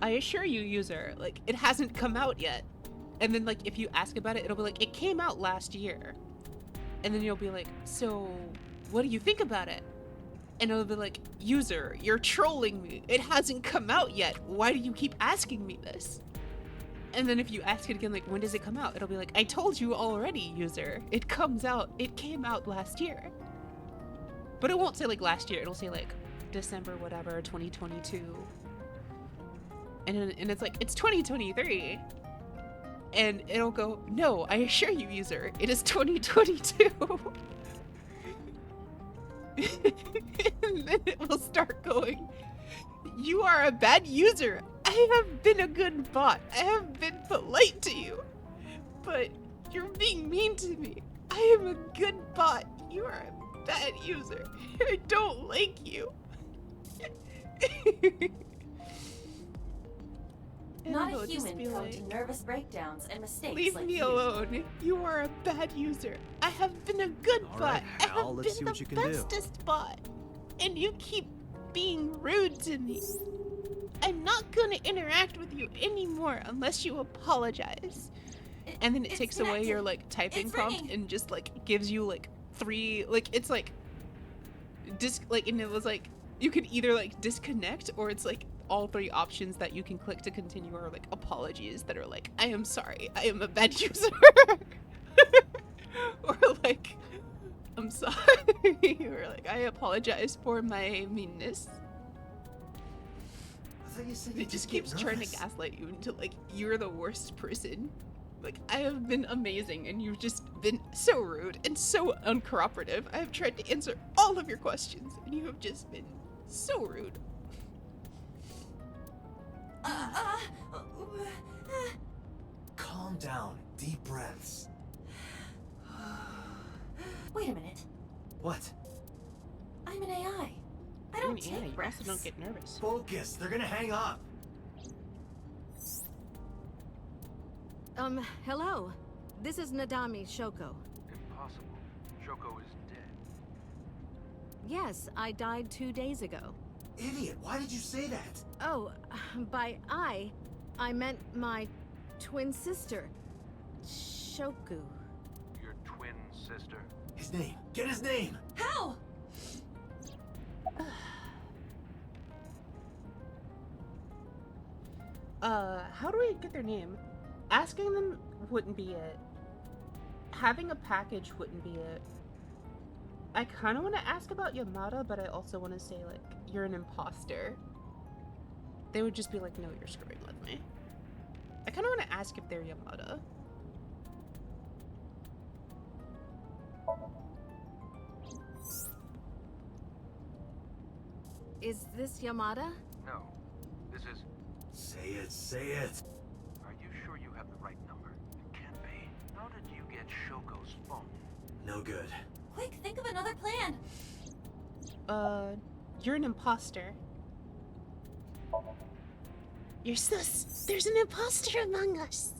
I assure you, user, like it hasn't come out yet. And then like if you ask about it, it'll be like, it came out last year. And then you'll be like, so what do you think about it? And it'll be like, user, you're trolling me. It hasn't come out yet. Why do you keep asking me this? And then if you ask it again, like, when does it come out? It'll be like, I told you already, user. It comes out. It came out last year. But it won't say like last year. It'll say like December whatever, 2022. And it's like, it's 2023. And it'll go, no, I assure you, user, it is 2022. And then it will start going, you are a bad user. I have been a good bot. I have been polite to you. But you're being mean to me. I am a good bot. You are a bad user. I don't like you. And Not it'll a just human be prone like, to nervous breakdowns and mistakes leave like me you. alone. You are a bad user. I have been a good All bot. right, I Hal, have let's been see what the you can do. bestest bot. And you keep being rude to me. I'm not gonna interact with you anymore unless you apologize. And then it It's takes away your connected. like typing It's prompt ringing. and just like gives you like 3 like it's like and it was like you could either like disconnect, or it's like all 3 options that you can click to continue are like apologies that are like, I am sorry, I am a bad user. Or like, I'm sorry. Or like, I apologize for my meanness. I thought you said It just keeps trying to gaslight you into like, you're the worst person. Like, I have been amazing and you've just been so rude and so uncooperative. I have tried to answer all of your questions and you have just been so rude. Calm down. Deep breaths. Wait a minute. What? I'm an AI. I You're don't an AI, take you breaths. also don't get nervous. Focus. They're gonna hang up. Hello. This is Nadami Shoko. Impossible. Shoko is dead. Yes, I died 2 days ago. Idiot, why did you say that? Oh, by I meant my twin sister, Shoku. Your twin sister? His name. Get his name. How? How do we get their name? Asking them wouldn't be it. Having a package wouldn't be it. I kind of want to ask about Yamada, but I also want to say, like, you're an imposter. They would just be like, no, you're screwing with me. I kind of want to ask if they're Yamada. Is this Yamada? No. This is... Say it, say it. Are you sure Shoko's phone. No good. Quick, think of another plan. You're an imposter. You're sus. There's an imposter among us.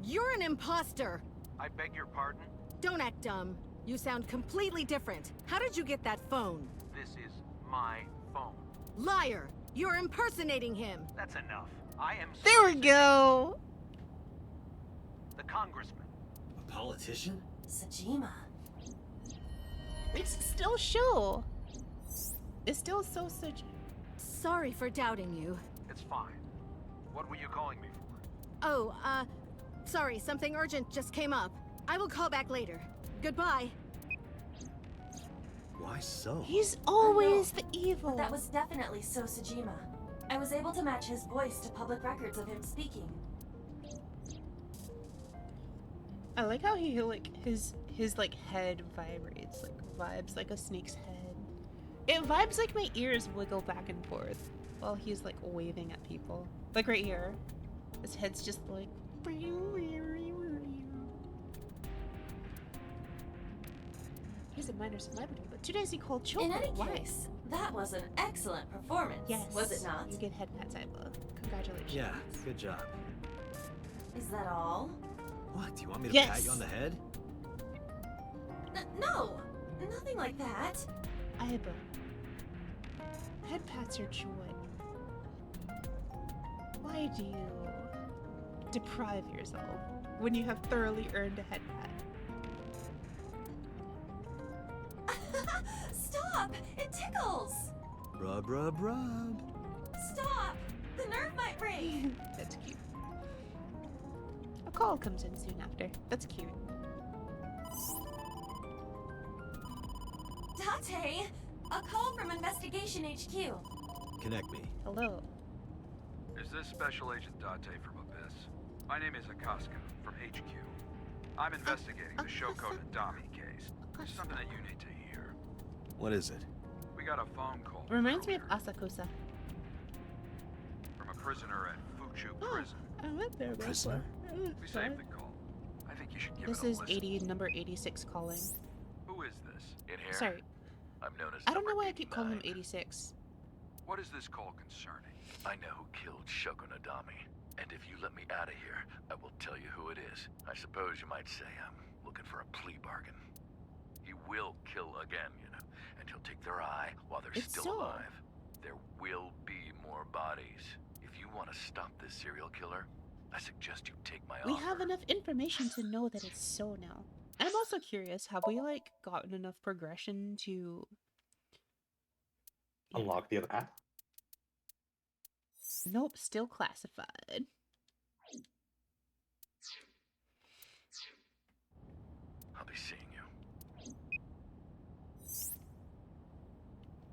You're an imposter. I beg your pardon? Don't act dumb. You sound completely different. How did you get that phone? This is my phone. Liar! You're impersonating him. That's enough. I am There we go. the congressman. A politician? Sajima. It's still show. It's still so such. Sorry for doubting you. It's fine. What were you calling me for? Oh, sorry, something urgent just came up. I will call back later. Goodbye. Why so? He's always the evil. But that was definitely So Sajima. I was able to match his voice to public records of him speaking. I like how he like his like head vibrates, like vibes like a snake's head. It vibes like my ears wiggle back and forth while he's like waving at people. Like right here. His head's just like he's a minor celebrity, but 2 days he called children. In any Why? case, that was an excellent performance. Yes. Was it not? You get head pats, Aiba. Congratulations. Yeah, good job. Is that all? What? Do you want me to Yes. pat you on the head? No! Nothing like that. Aiba. Head pats are joy. Why do you deprive yourself when you have thoroughly earned a head pat? Stop! It tickles! Rub, rub, rub. Stop! The nerve might break! That's cute. A call comes in soon after. That's cute. Date! A call from Investigation HQ. Connect me. Hello. Is this Special Agent Date from Abyss? My name is Akaska from HQ. I'm investigating the Shoko Nadami case. There's something that you need to hear. What is it? We got a phone call Reminds me of Asakusa. from a prisoner at Fuchu Oh, Prison. I went there before. Prisoner? We saved the call. I think you should give This it a is listen. number 86 calling. Who is this? In here? Sorry. I'm known as I don't know number why I keep calling him 89. 86. What is this call concerning? I know who killed Shoko Nadami. And if you let me out of here, I will tell you who it is. I suppose you might say I'm looking for a plea bargain. He will kill again, you know, and he'll take their eye while they're It's still so. alive. There will be more bodies. If you want to stop this serial killer, I suggest you take my We offer. have enough information to know that it's so now. I'm also curious, have we like gotten enough progression to Unlock the other path. Nope, still classified. I'll be seeing you.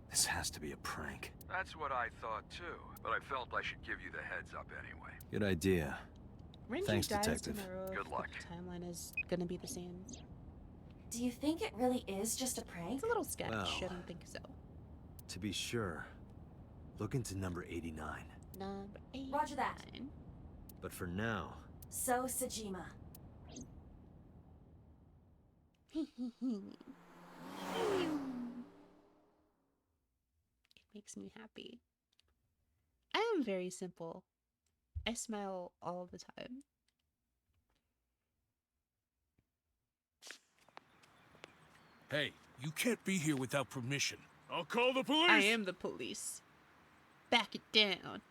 This has to be a prank. That's what I thought too, but I felt I should give you the heads up anyway. Good idea. Renji Thanks, dies detective. tomorrow if Good the luck. Timeline is gonna be the same. Do you think it really is just a prank? It's a little sketch. Well. I don't think so. To be sure, look into number 89. Number 8. Roger that. But for now, So Sajima. It makes me happy. I am very simple. I smile all the time. Hey, you can't be here without permission. I'll call the police! I am the police. Back it down.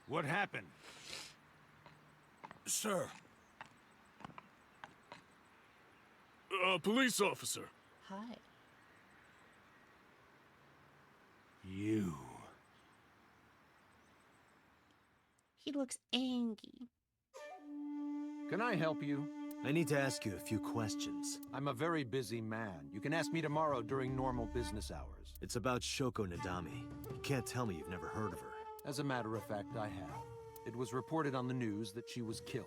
What happened? Sir. Police officer. Hi. You. He looks angry. Can I help you? I need to ask you a few questions. I'm a very busy man. You can ask me tomorrow during normal business hours. It's about Shoko Nadami. You can't tell me you've never heard of her. As a matter of fact, I have. It was reported on the news that she was killed.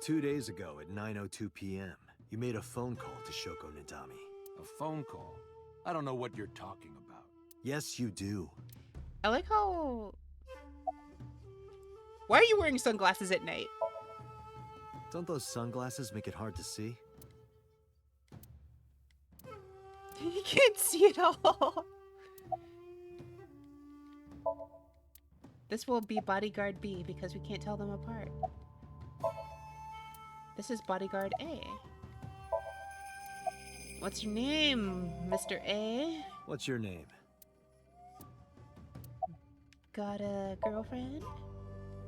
2 days ago at 9:02 p.m., you made a phone call to Shoko Nadami. A phone call? I don't know what you're talking about. Yes, you do. I like how... Why are you wearing sunglasses at night? Don't those sunglasses make it hard to see? You can't see it all. This will be Bodyguard B because we can't tell them apart. This is Bodyguard A. What's your name, Mr. A? What's your name? Got a girlfriend?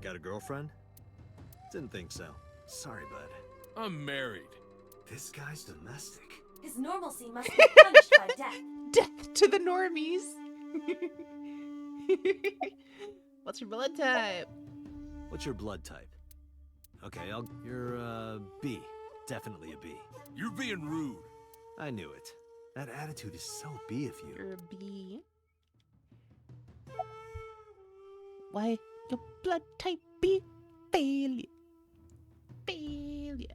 Got a girlfriend? Didn't think so. Sorry, bud. I'm married. This guy's domestic. His normalcy must be punished by death. Death to the normies. What's your blood type? What's your blood type? Okay, you're, B. Definitely a B. You're being rude. I knew it. That attitude is so B of you. You're a B. Why, your blood type B? Failure. Failure.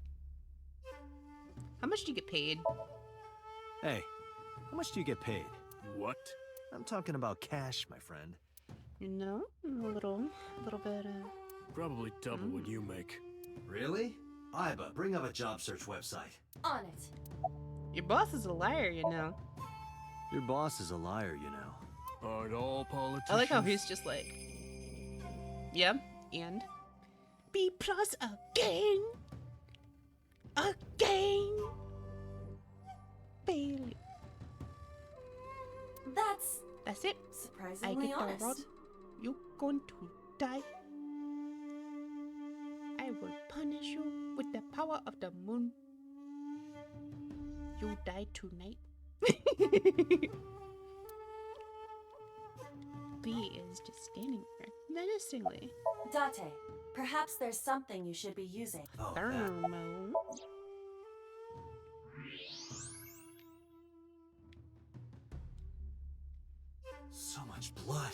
How much do you get paid? Hey, how much do you get paid? What? I'm talking about cash, my friend. You know, a little bit, Probably double what you make. Really? Iba, bring up a job search website. On it. Your boss is a liar, you know. Your boss is a liar, you know. Aren't all politicians? I like how he's just like, yeah, and B plus again. Again. Failure. That's it. Surprisingly I get the rod. You're going to die. I will punish you with the power of the moon. You die tonight. B is just standing there menacingly. Date, perhaps there's something you should be using. Thermo. So much blood.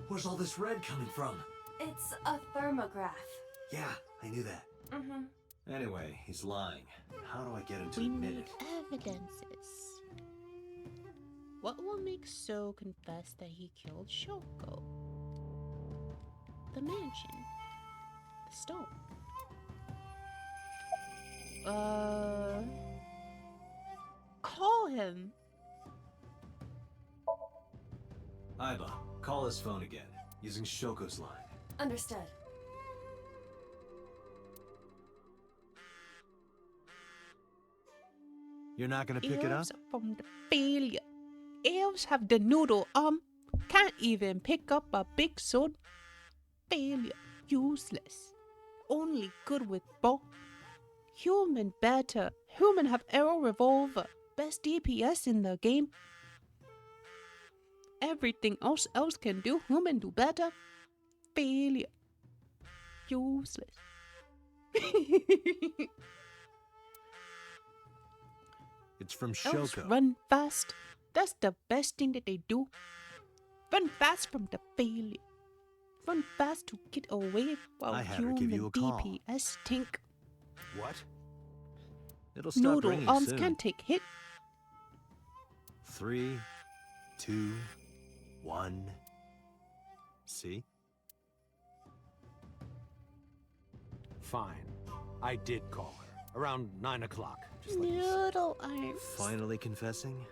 Where's all this red coming from? It's a thermograph. Yeah, I knew that. Mm-hmm. Anyway, he's lying. How do I get him to We admit need it? evidences. What will make So confess that he killed Shoko? The mansion. The stone. Call him. Iba, call his phone again, using Shoko's line. Understood. You're not gonna pick it up? Elves from the failure. Elves have the noodle arm. Can't even pick up a big sword. Failure. Useless. Only good with bow. Human better. Human have arrow revolver. Best DPS in the game. Everything else can do. Human do better. Failure. Useless. It's from Elves Shoko. run fast. That's the best thing that they do. Run fast from the failure. Run fast to get away while I had her human give you a call. DPS tank. What? It'll stop Noodle ringing arms soon. can take hit. 3, 2, 1. See? Fine. I did call her. Around 9 o'clock. Just like you said. Noodle arms. Finally confessing?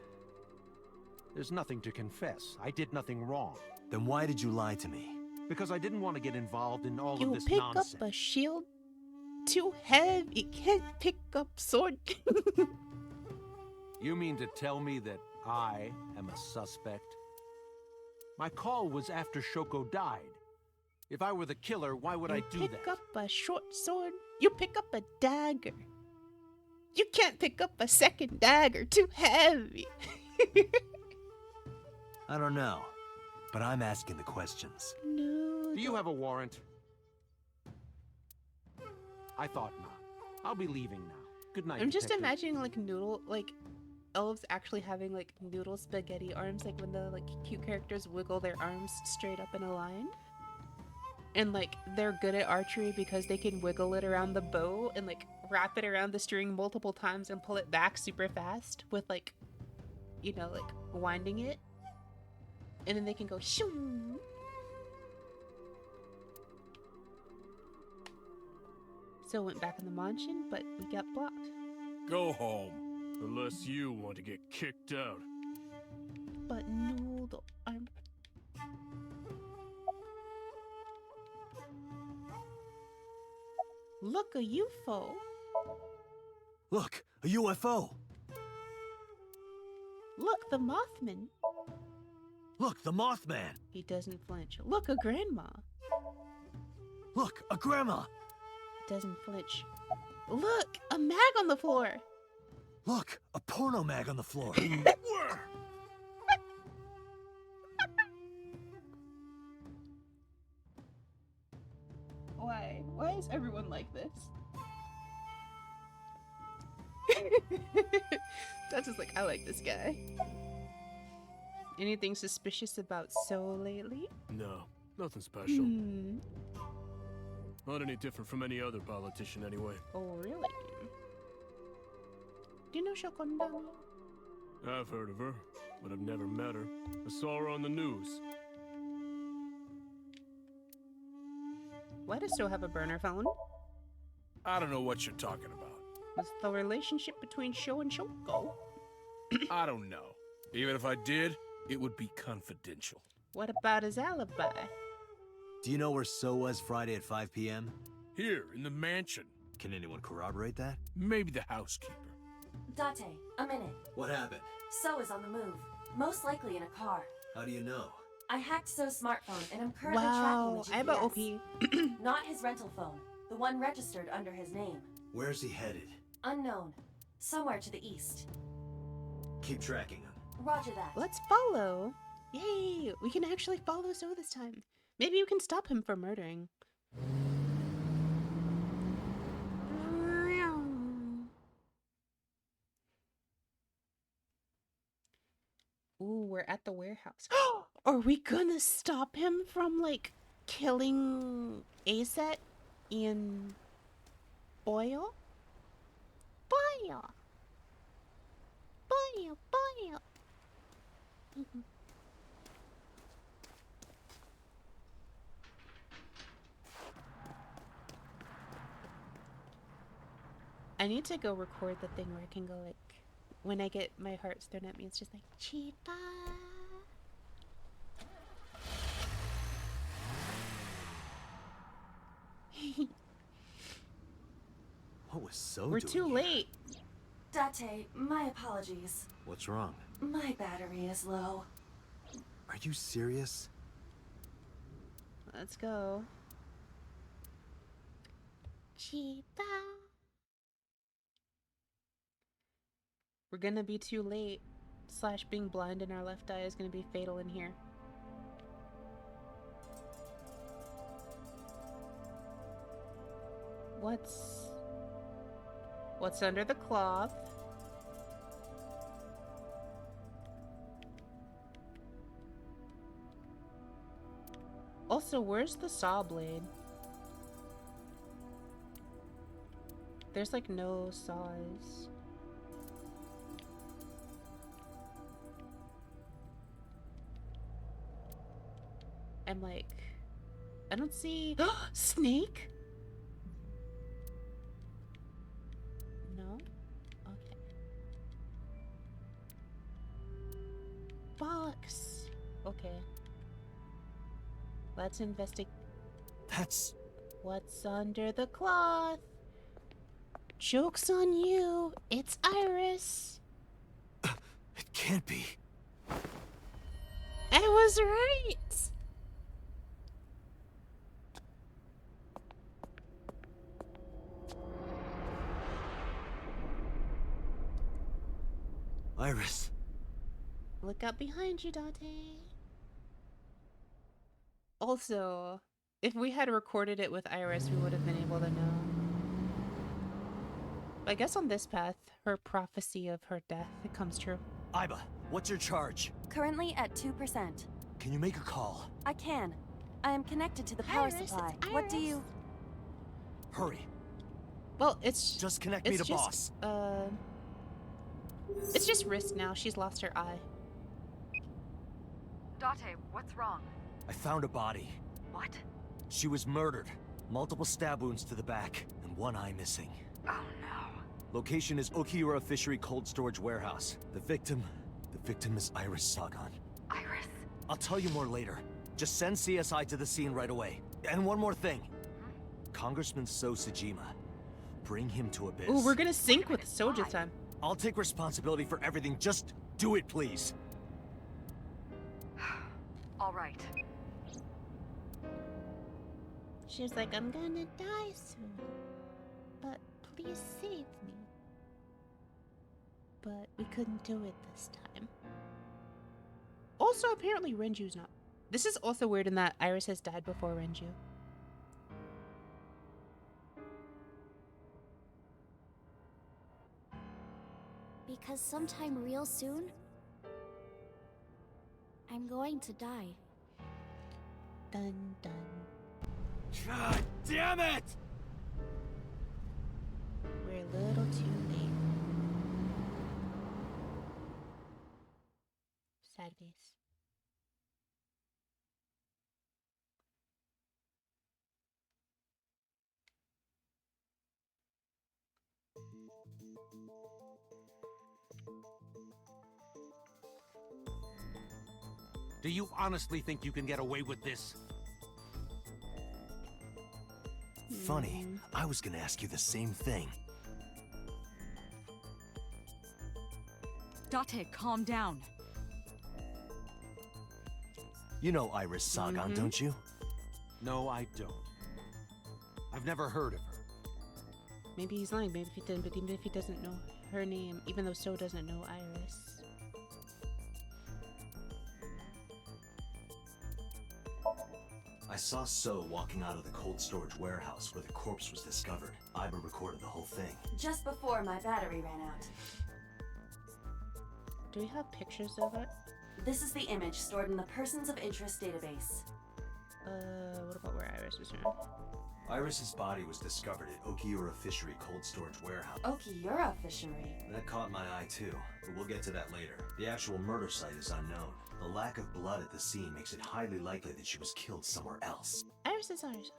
There's nothing to confess. I did nothing wrong. Then why did you lie to me? Because I didn't want to get involved in all You of this pick nonsense. up a shield. Too heavy. Can't pick up sword. You mean to tell me that I am a suspect? My call was after Shoko died. If I were the killer, why would I do Pick that? up a short sword. You pick up a dagger. You can't pick up a second dagger. Too heavy. I don't know, but I'm asking the questions. No. Do you have a warrant? I thought not. I'll be leaving now. Good night. I'm just Detective. imagining like noodle, like elves actually having like noodle spaghetti arms, like when the like cute characters wiggle their arms straight up in a line. And like they're good at archery because they can wiggle it around the bow and like wrap it around the string multiple times and pull it back super fast with like, you know, like winding it. And then they can go shoo. So went back in the mansion, but we got blocked. Go home. Unless you want to get kicked out. but noodle. Look, a UFO. Look, a UFO. Look, the Mothman. Look, the Mothman. He doesn't flinch. Look, a grandma. Look, a grandma. Doesn't flinch. Look, a mag on the floor. Look, a porno mag on the floor. Why? Why is everyone like this? That's just like, I like this guy. Anything suspicious about So lately? No, nothing special. Hmm. Not any different from any other politician, anyway. Oh, really? Do you know Shokondami? I've heard of her, but I've never met her. I saw her on the news. Why does So have a burner phone? I don't know what you're talking about. What's the relationship between Sho and Shoko? I don't know. Even if I did, it would be confidential. What about his alibi? Do you know where So was Friday at 5 p.m.? Here, in the mansion. Can anyone corroborate that? Maybe the housekeeper. Date, a minute. What happened? So is on the move. Most likely in a car. How do you know? I hacked So's smartphone and I'm currently Wow, I tracking have the an GPS. OP. Not his rental phone. The one registered under his name. Where's he headed? Unknown. Somewhere to the east. Keep tracking him. Roger that. Let's follow. Yay! We can actually follow So this time. Maybe you can stop him from murdering. Ooh, we're at the warehouse. Are we gonna stop him from, like, killing Azet and Boyle? Boyle! Boyle! Boyle! I need to go record the thing where I can go, like, when I get my heart thrown at me, it's just like, Chiba. What was So We're doing too here? late. Date, my apologies. What's wrong? My battery is low. Are you serious? Let's go. Chiba. We're gonna be too late. Slash being blind in our left eye is gonna be fatal in here. What's under the cloth? Also, where's the saw blade? There's like no saws. I'm like, I don't see snake. No? Okay. Box. Okay. Let's investigate. That's... What's under the cloth? Joke's on you. It's Iris. It can't be. I was right. Iris. Look out behind you, Dante. Also, if we had recorded it with Iris, we would have been able to know. I guess on this path, her prophecy of her death, it comes true. Iba, what's your charge? Currently at 2%. Can you make a call? I can. I am connected to the power Iris, supply. it's What do Iris. you... Hurry. Well, it's... Just connect me to boss. It's just wrist now. She's lost her eye. Date, what's wrong? I found a body. What? She was murdered. Multiple stab wounds to the back, and one eye missing. Oh no. Location is Okiura Fishery Cold Storage Warehouse. The victim victim is Iris Sagan. Iris? I'll tell you more later. Just send CSI to the scene right away. And one more thing. Congressman So Sajima. Bring him to Abyss. Ooh, we're gonna sync with Soja time. I'll take responsibility for everything. Just do it, please. All right. She's like, I'm gonna die soon. But please save me. But we couldn't do it this time. Also, apparently Renju's not. This is also weird in that Iris has died before Renju. Because sometime real soon, I'm going to die. Dun dun. God damn it! We're a little too late. Sad face. Do you honestly think you can get away with this? Funny. I was gonna ask you the same thing. Date, calm down. You know Iris Sagan, don't you? No, I don't. I've never heard of her. Maybe he's lying. Maybe if he didn't. But even if he doesn't know her name, even though So doesn't know Iris. I saw So walking out of the cold storage warehouse where the corpse was discovered. Iber recorded the whole thing. Just before my battery ran out. Do we have pictures of it? This is the image stored in the Persons of Interest database. What about where Iris was found? Iris's body was discovered at Okiura Fishery cold storage warehouse. Okiura Fishery? That caught my eye too, but we'll get to that later. The actual murder site is unknown. The lack of blood at the scene makes it highly likely that she was killed somewhere else. Iris is ours.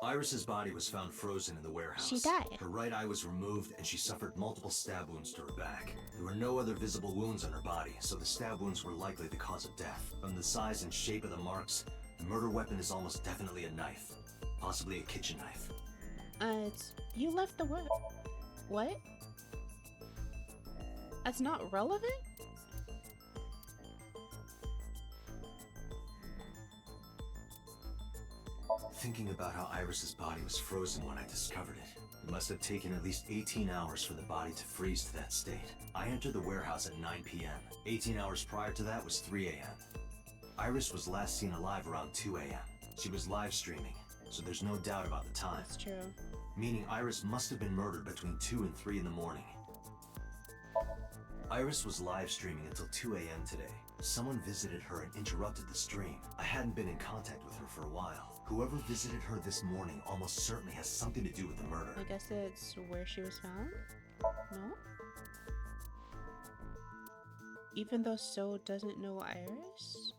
Iris's body was found frozen in the warehouse. She died. Her right eye was removed and she suffered multiple stab wounds to her back. There were no other visible wounds on her body, so the stab wounds were likely the cause of death. From the size and shape of the marks, the murder weapon is almost definitely a knife. Possibly a kitchen knife. You left the word. What? That's not relevant? Thinking about how Iris's body was frozen when I discovered it. It must have taken at least 18 hours for the body to freeze to that state. I entered the warehouse at 9 p.m. 18 hours prior to that was 3 a.m. Iris was last seen alive around 2 a.m. She was live streaming, so there's no doubt about the time. That's true. Meaning Iris must have been murdered between 2 and 3 in the morning. Iris was live streaming until 2 a.m. today. Someone visited her and interrupted the stream. I hadn't been in contact with her for a while. Whoever visited her this morning almost certainly has something to do with the murder. I guess it's where she was found? No? Even though So doesn't know Iris?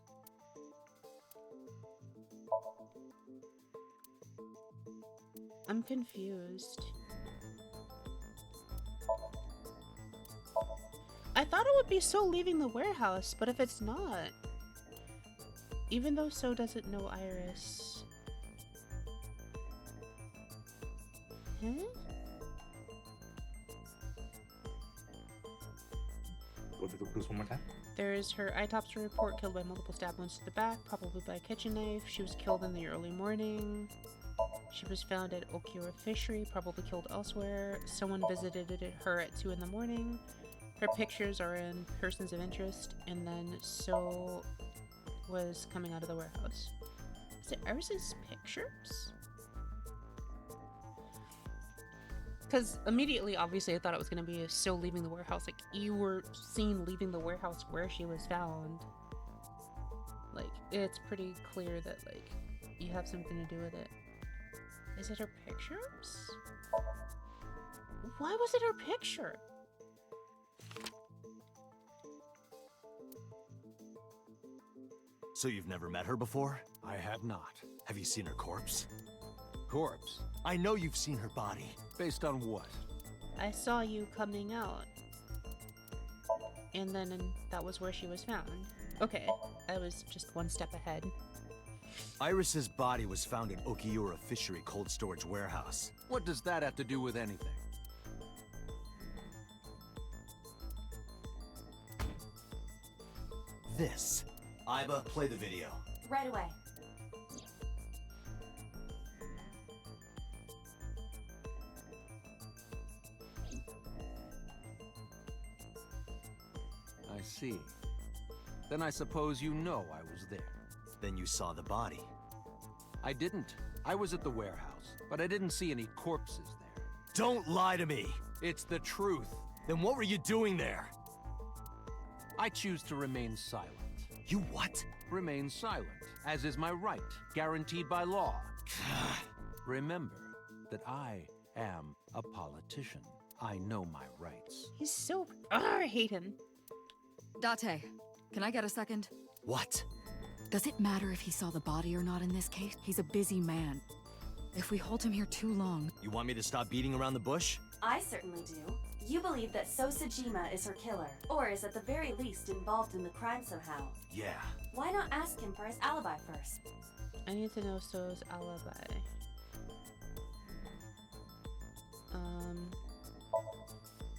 I'm confused. I thought it would be So leaving the warehouse, but if it's not, even though So doesn't know Iris. Huh? Go through the clues one more time. There's her autopsy report, killed by multiple stab wounds to the back, probably by a kitchen knife. She was killed in the early morning. She was found at Okiura Fishery, probably killed elsewhere. Someone visited her at 2 in the morning. Her pictures are in Persons of Interest, and then So was coming out of the warehouse. Is it Iris's pictures? Because immediately, obviously, I thought it was going to be So leaving the warehouse. Like, you were seen leaving the warehouse where she was found. Like, it's pretty clear that, like, you have something to do with it. Is it her pictures? Why was it her picture? So you've never met her before? I have not. Have you seen her corpse? Corpse? I know you've seen her body. Based on what? I saw you coming out. And then that was where she was found. Okay, I was just one step ahead. Iris's body was found in Okiura Fishery Cold Storage Warehouse. What does that have to do with anything? This. Iba, play the video. Right away. I see. Then I suppose you know I was there. Then you saw the body. I didn't. I was at the warehouse, but I didn't see any corpses there. Don't lie to me! It's the truth. Then what were you doing there? I choose to remain silent. You what? Remain silent, as is my right, guaranteed by law. Remember that I am a politician. I know my rights. He's so... I hate him. Date, can I get a second? What? Does it matter if he saw the body or not in this case? He's a busy man. If we hold him here too long... You want me to stop beating around the bush? I certainly do. You believe that Sosajima is her killer, or is at the very least involved in the crime somehow. Yeah. Why not ask him for his alibi first? I need to know So's alibi.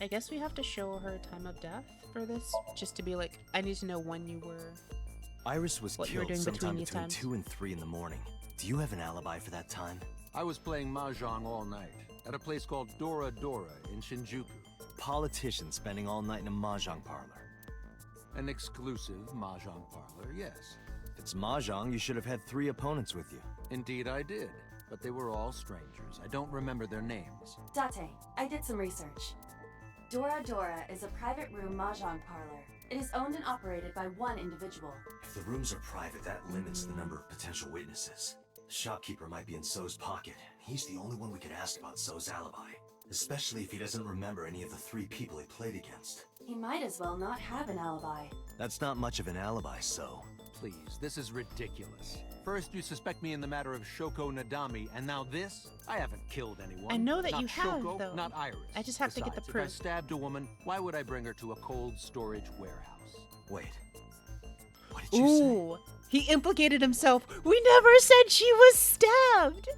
I guess we have to show her time of death for this, just to be like, I need to know when you were... Iris was what you were killed doing sometime between between 2 and 3 in the morning. Do you have an alibi for that time? I was playing mahjong all night at a place called Dora Dora in Shinjuku. Politician spending all night in a mahjong parlor. An exclusive mahjong parlor, yes. If it's mahjong, you should have had 3 opponents with you. Indeed I did, but they were all strangers. I don't remember their names. Date, I did some research. Dora Dora is a private room mahjong parlor. It is owned and operated by one individual. If the rooms are private, that limits the number of potential witnesses. The shopkeeper might be in So's pocket. He's the only one we could ask about So's alibi. Especially if he doesn't remember any of the 3 people he played against. He might as well not have an alibi. That's not much of an alibi, So. Please, this is ridiculous. First you suspect me in the matter of Shoko Nadami, and now this? I haven't killed anyone. I know that not you have, Shoko, though. Not Iris. I just have to get the Besides, proof. If I stabbed a woman, why would I bring her to a cold storage warehouse? Wait. What did you Ooh, he implicated himself. We never said she was stabbed.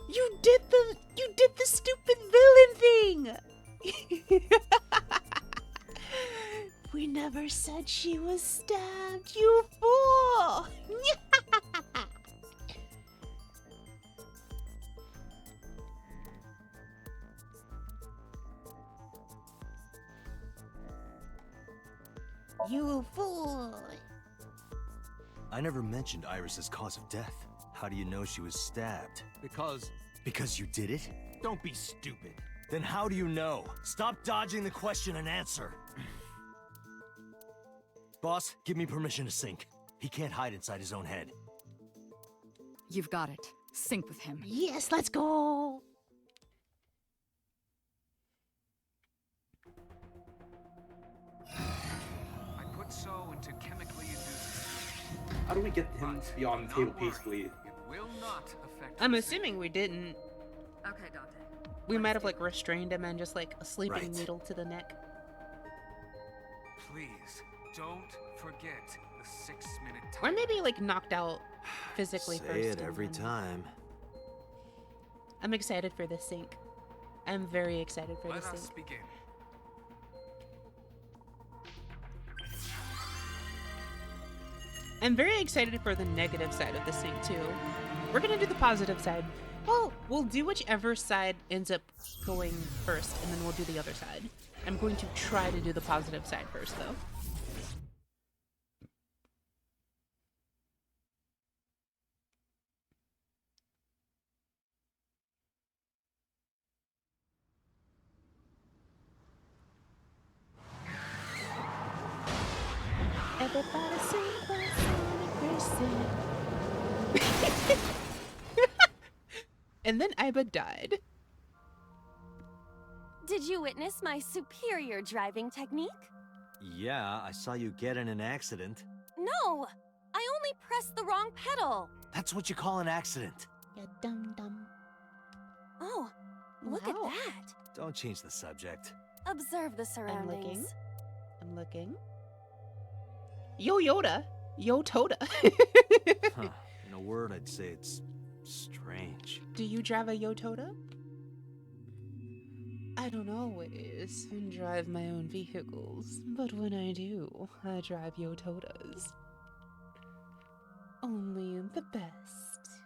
You did the stupid villain thing. We never said she was stabbed, you fool. You fool. I never mentioned Iris's cause of death. How do you know she was stabbed? Because you did it? Don't be stupid. Then how do you know? Stop dodging the question and answer. Boss, give me permission to sync. He can't hide inside his own head. You've got it. Sync with him. Yes, let's go. I put So into chemically induced. How do we get him to be on the table peacefully? It will not affect. I'm assuming we didn't. Okay, Dante. We might have like restrained him and just like a sleeping needle to the neck. Please don't forget the 6-minute time. Or maybe like knocked out physically first. Say it and every then- time. I'm excited for this sync. I'm very excited for Let this us sync. begin. I'm very excited for the negative side of the sync too. We're gonna do the positive side. Well, we'll do whichever side ends up going first, and then we'll do the other side. I'm going to try to do the positive side first, though. Everybody sing my celebration. And then Iba died. Did you witness my superior driving technique? Yeah, I saw you get in an accident. No! I only pressed the wrong pedal. That's what you call an accident. Yeah, dum dum. Oh, look at that. Don't change the subject. Observe the I'm surroundings. looking. I'm looking. Yo Yoda. Yo Toda. Huh. In a word, I'd say it's strange. Do you drive a Yotoda? I don't always drive my own vehicles, but when I do, I drive Yotodas. Only the best.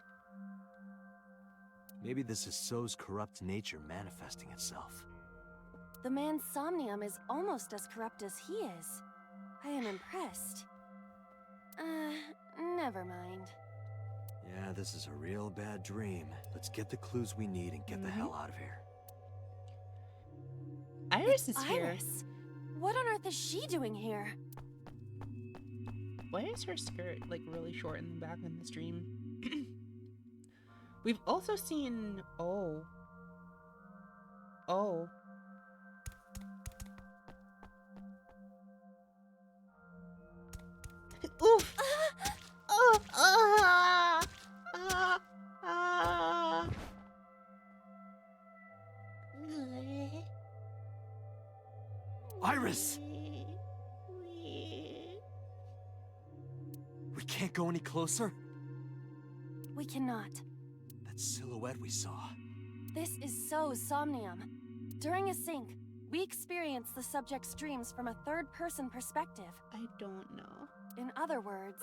Maybe this is So's corrupt nature manifesting itself. The man Somnium is almost as corrupt as he is. I am impressed. Never mind. Yeah, this is a real bad dream. Let's get the clues we need and get the hell out of here. Iris is here. Iris? What on earth is she doing here? Why is her skirt like really short in the back in this dream? We've also seen oh. Oof. Iris! We can't go any closer? We cannot. That silhouette we saw. This is So's Somnium. During a sync, we experience the subject's dreams from a third-person perspective. I don't know. In other words...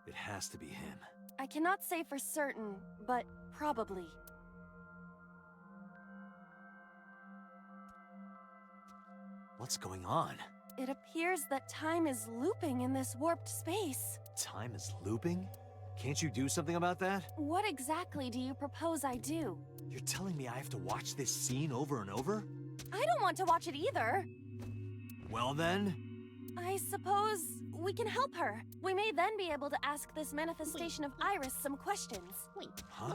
It has to be him. I cannot say for certain, but probably. What's going on? It appears that time is looping in this warped space. Time is looping? Can't you do something about that? What exactly do you propose I do? You're telling me I have to watch this scene over and over? I don't want to watch it either. Well then... I suppose we can help her. We may then be able to ask this manifestation of Iris some questions. Huh?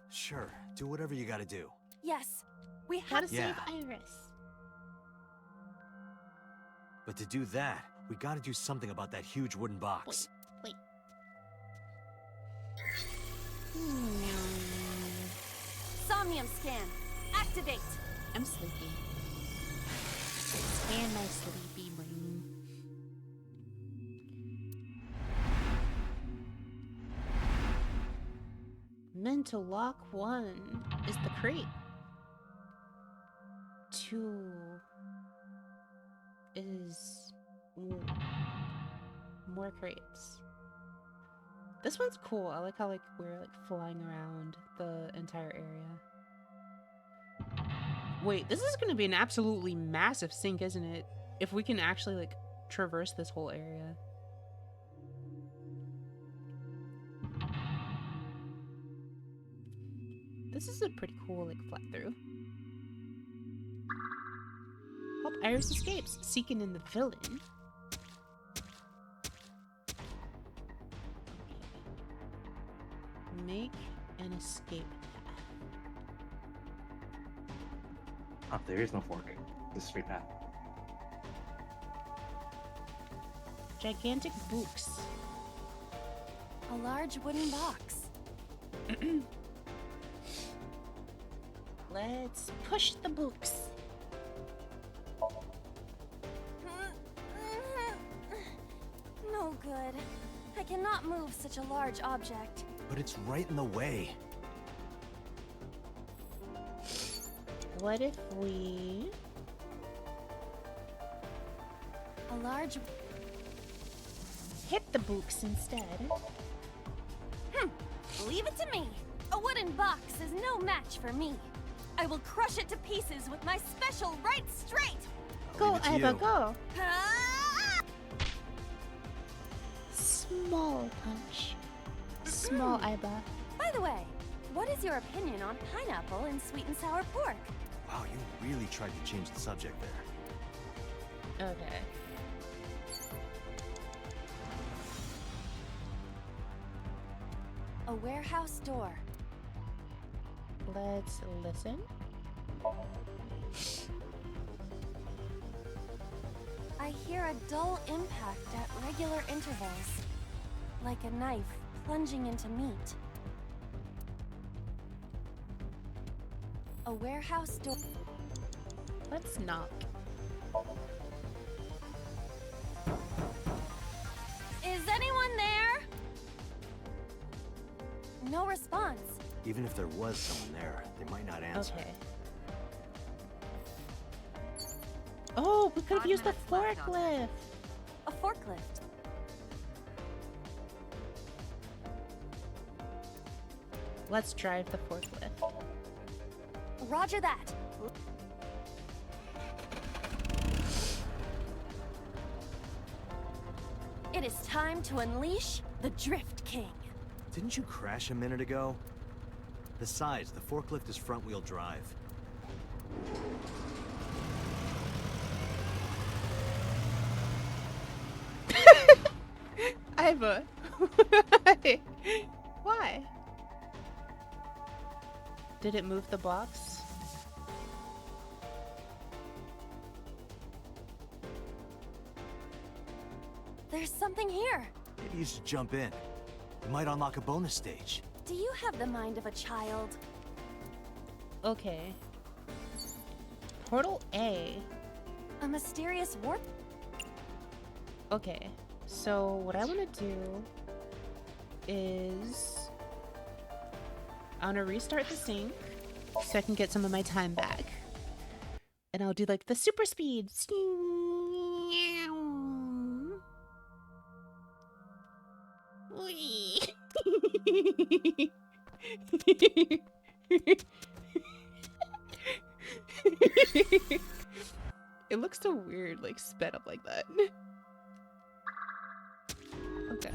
Sure, do whatever you gotta do. Yes, we have to save Iris. But to do that, we gotta do something about that huge wooden box. Wait. Somnium scan. Activate. I'm sleepy. Scan my sleepy brain. Mental lock 1 is the crate. 2 is more crates. This one's cool. I like how we're flying around the entire area. Wait, this is going to be an absolutely massive sink, isn't it? If we can actually traverse this whole area. This is a pretty cool fly through. Help Iris escapes, seeking in the villain. Make an escape path. Oh, there is no fork. This is straight path. Gigantic books. A large wooden box. Let's push the books. No good. I cannot move such a large object. But it's right in the way. What if we... A large... hit the books instead? Leave it to me. A wooden box is no match for me. I will crush it to pieces with my special right straight. Go, Iva, you. go. Ah! Small punch. Small Iva. By the way, what is your opinion on pineapple and sweet and sour pork? Wow, you really tried to change the subject there. Okay. A warehouse door. Let's listen. I hear a dull impact at regular intervals, like a knife plunging into meat. A warehouse door. Let's knock. Is anyone there? No response. Even if there was someone there, they might not answer. Okay. Oh, we could have used the forklift. A forklift. Let's drive the forklift. Roger that. It is time to unleash the Drift King. Didn't you crash a minute ago? Besides, the forklift is front-wheel drive. I have a... Why? Did it move the box? There's something here. Maybe you should jump in. It might unlock a bonus stage. Do you have the mind of a child? Okay. Portal A. A mysterious warp? Okay. So what I want to do is I want to restart the sync so I can get some of my time back. And I'll do like the super speed. It looks so weird, like sped up like that. Okay.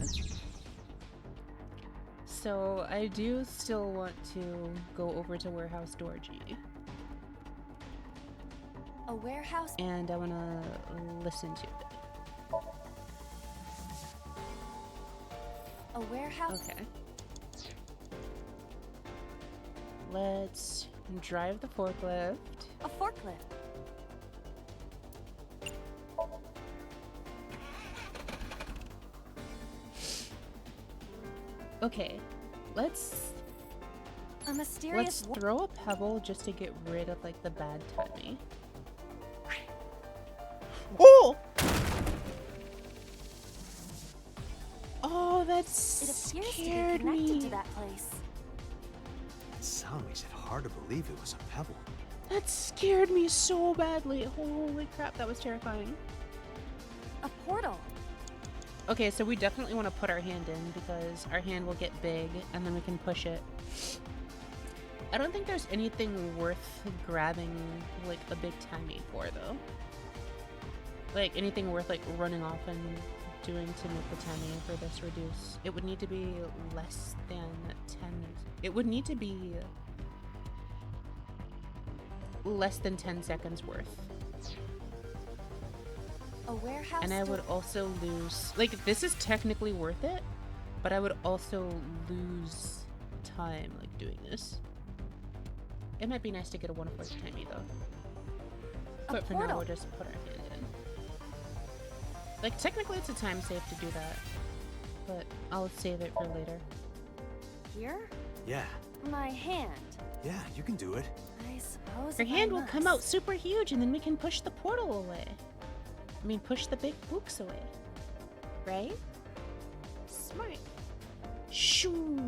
So I do still want to go over to warehouse door G. A warehouse? And I want to listen to it. A warehouse? Okay. Let's drive the forklift. A forklift. Okay, let's a mysterious throw a pebble just to get rid of like the bad timing. Oh! Oh, that scared me. To that place. That sound makes it hard to believe it was a pebble. That scared me so badly. Holy crap, that was terrifying. A portal. Okay, so we definitely want to put our hand in because our hand will get big and then we can push it. I don't think there's anything worth grabbing like a big timey for though. Like anything worth like running off and doing to make the timey for this reduce. It would need to be less than 10. It would need to be less than 10 seconds worth. A warehouse and I would also lose, like this is technically worth it, but I would also lose time like doing this. It might be nice to get a 1/4 timey though. But for now we'll just put our hand in. Like technically it's a time save to do that, but I'll save it for later. Here? Yeah. My hand. Yeah, you can do it. I suppose Your hand will come out super huge and then we can push the portal away. I mean, push the big books away. Right? Smart. Shoo!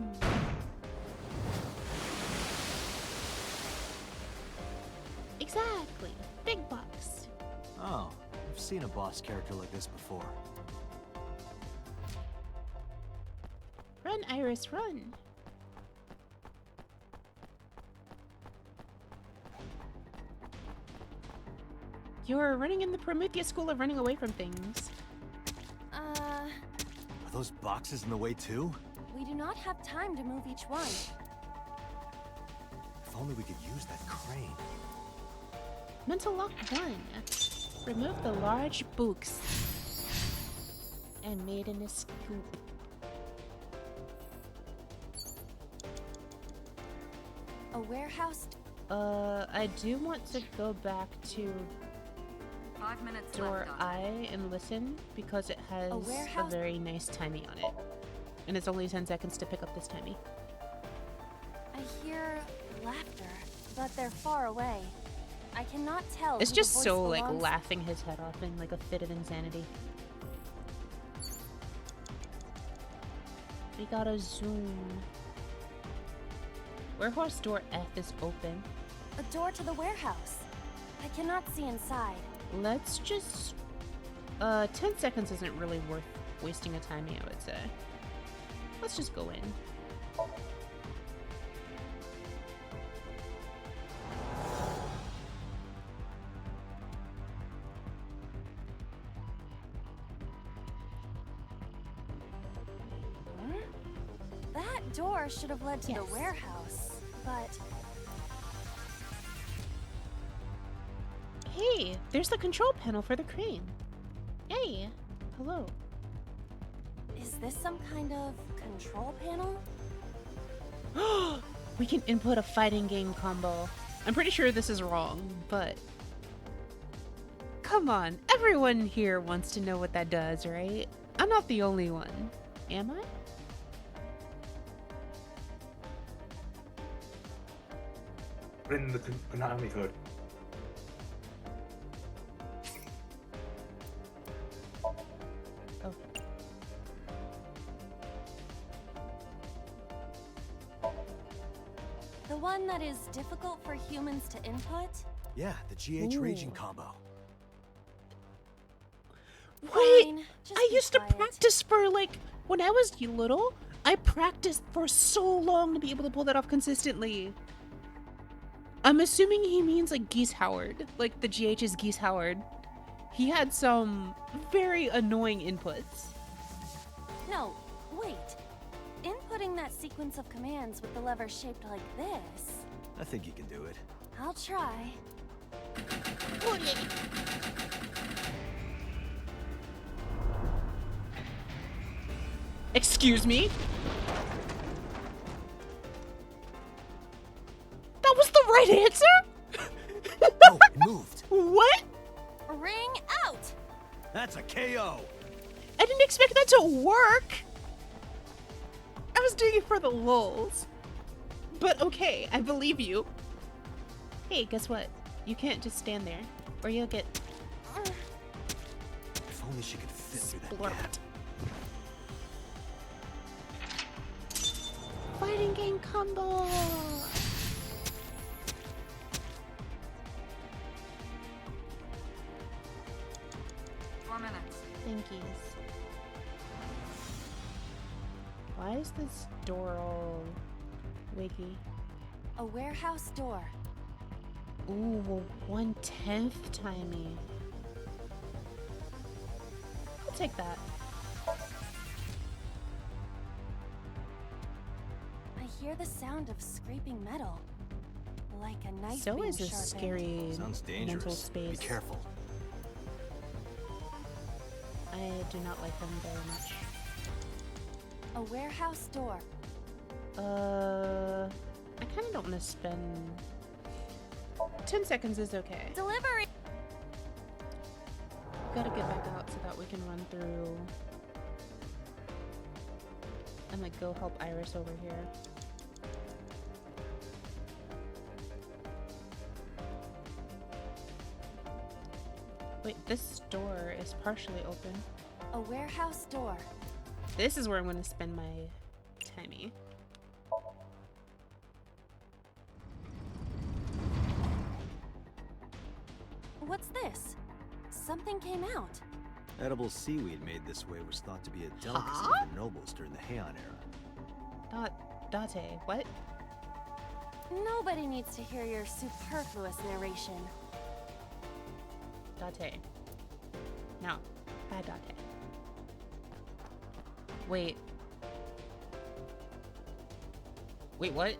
Exactly. Big box. Oh, I've seen a boss character like this before. Run, Iris, run. You're running in the Prometheus school of running away from things. Are those boxes in the way too? We do not have time to move each one. If only we could use that crane. Mental lock 1. Remove the large books. And made in a scoop. A warehouse? I do want to go back to 5 minutes door left on I and listen because it has a very nice timey on it. And it's only 10 seconds to pick up this timey. I hear laughter. but they're far away. I cannot tell. It's who just the voice so like belongs- laughing his head off in like a fit of insanity. We gotta zoom. Warehouse door F is open. A door to the warehouse. I cannot see inside. Let's just 10 seconds isn't really worth wasting a timing, I would say. Let's just go in. That door should have led to the Yes. warehouse, but Hey, there's the control panel for the crane. Hey, hello. is this some kind of control panel? We can input a fighting game combo. I'm pretty sure this is wrong, but come on, everyone here wants to know what that does, right? I'm not the only one, am I? Put in the Konami code. Okay. The one that is difficult for humans to input? Yeah, the GH raging Ooh. combo. Wait, Fine, just I be used to quiet. practice for like when I was little. I practiced for so long to be able to pull that off consistently. I'm assuming he means like Geese Howard, like the GH's Geese Howard. He had some very annoying inputs. No, wait. Inputting that sequence of commands with the lever shaped like this. I think you can do it. I'll try. Excuse me? That was the right answer? Oh, it moved. What? Ring out! That's a KO. I didn't expect that to work. I was doing it for the lulz. But okay, I believe you. Hey, guess what? You can't just stand there, or you'll get If only she could fit through that splurped. gap. Fighting game combo. 4 minutes. Thank yous. Why is this door all wiggy? A warehouse door. Ooh, 1/10 timey. I'll take that. I hear the sound of scraping metal. Like a knife So being is a sharpened. scary Sounds mental dangerous. space. Be careful. I do not like them very much. A warehouse door. I kind of don't want to spend 10 seconds is okay. Delivery! Gotta get back out so that we can run through and like go help Iris over here. Wait, this door is partially open. A warehouse door. This is where I'm gonna spend my timey. What's this? Something came out. Edible seaweed made this way was thought to be a delicacy Huh? for nobles during the Heian era. Date, what? Nobody needs to hear your superfluous narration. Date. No, bad Date. Wait. Wait, what?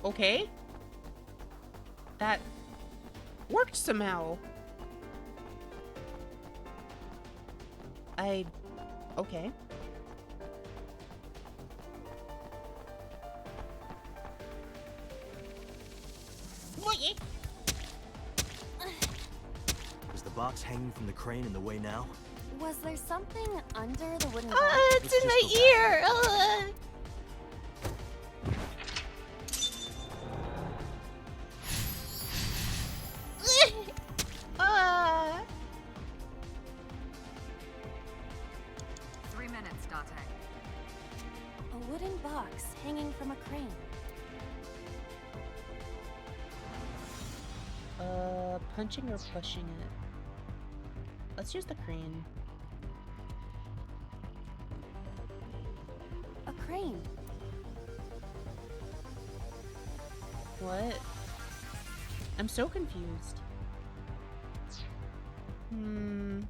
Okay. That worked somehow. Okay. Is the box hanging from the crane in the way now? Was there something under the wooden It's in my ear. punching or pushing it? Let's use the crane. A crane. What? I'm so confused. Can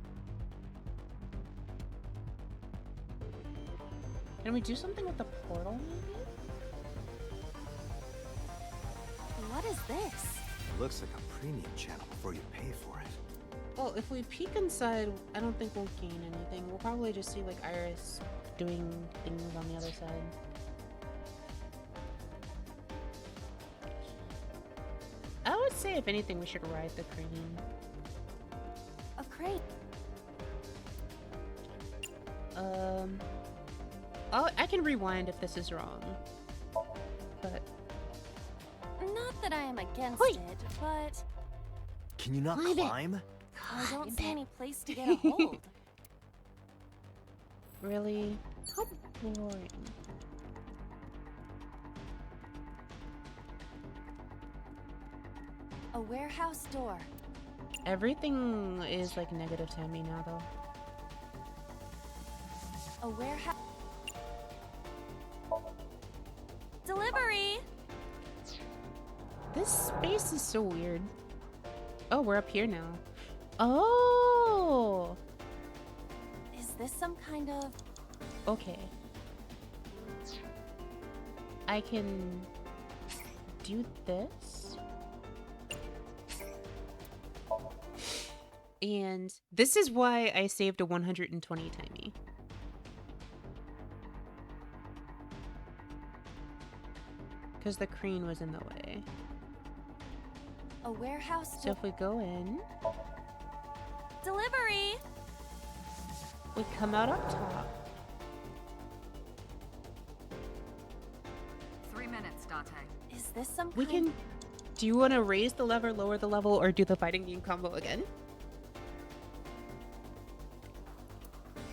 we do something with the portal, maybe? What is this? It looks like a premium channel before you pay for it. Well, if we peek inside, I don't think we'll gain anything. We'll probably just see, like, Iris doing things on the other side. I would say, if anything, we should ride the crane. A crane. I can rewind if this is wrong. But Not that I am against it, but Can you not climb? I don't see any place to get a hold. really, how boring. A warehouse door. Everything is like negative to me now, though. A warehouse. Delivery! This space is so weird. Oh, we're up here now. Oh! Is this some kind of... Okay. I can do this. And this is why I saved a 120 timey. Because the crane was in the way. A warehouse So if we go in, Delivery! we come out up top. 3 minutes, Date. Is this some We kind can... Do you want to raise the lever, lower the level, or do the fighting game combo again?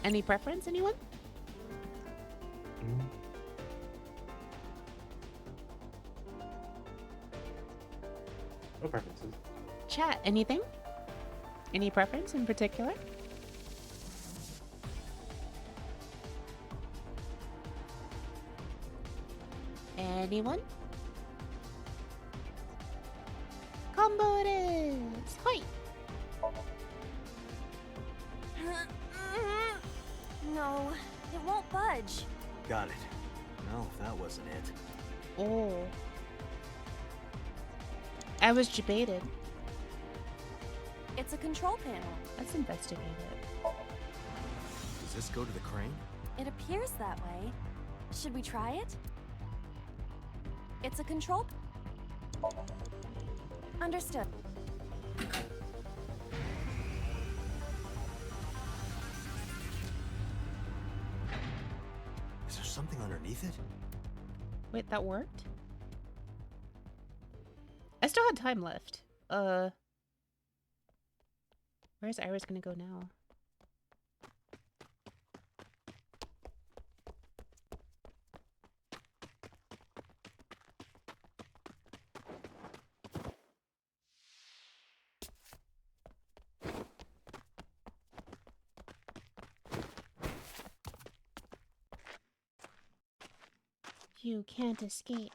Any preference, anyone? No preferences. Chat, anything? Any preference in particular? Anyone? Combo it is! Hoi! No, it won't budge. Got it. Well, if that wasn't it. Oh. I was debated. It's a control panel. Let's investigate it. Does this go to the crane? It appears that way. Should we try it? It's a control... Understood. Is there something underneath it? Wait, that worked? I still had time left. Where's Iris gonna go now? You can't escape.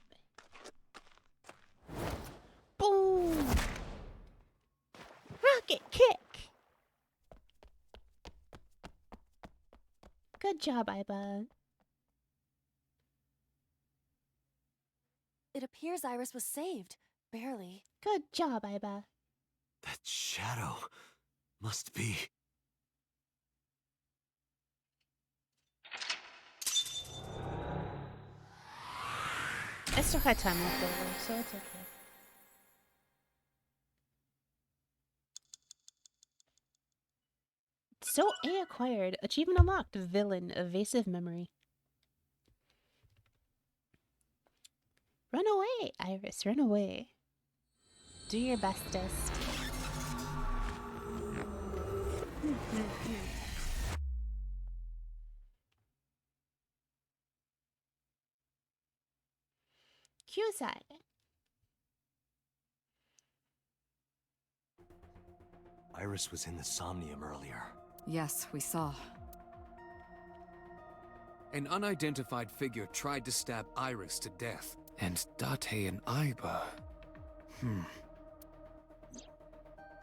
Boom! Rocket kick! Good job, Iba. It appears Iris was saved. Barely. Good job, Iba. That shadow must be... I still had time left over, so it's okay. So A acquired. Achievement unlocked. Villain. Evasive memory. Run away, Iris. Run away. Do your bestest. Q side. Iris was in the Somnium earlier. Yes, we saw. An unidentified figure tried to stab Iris to death. And Date and Aiba...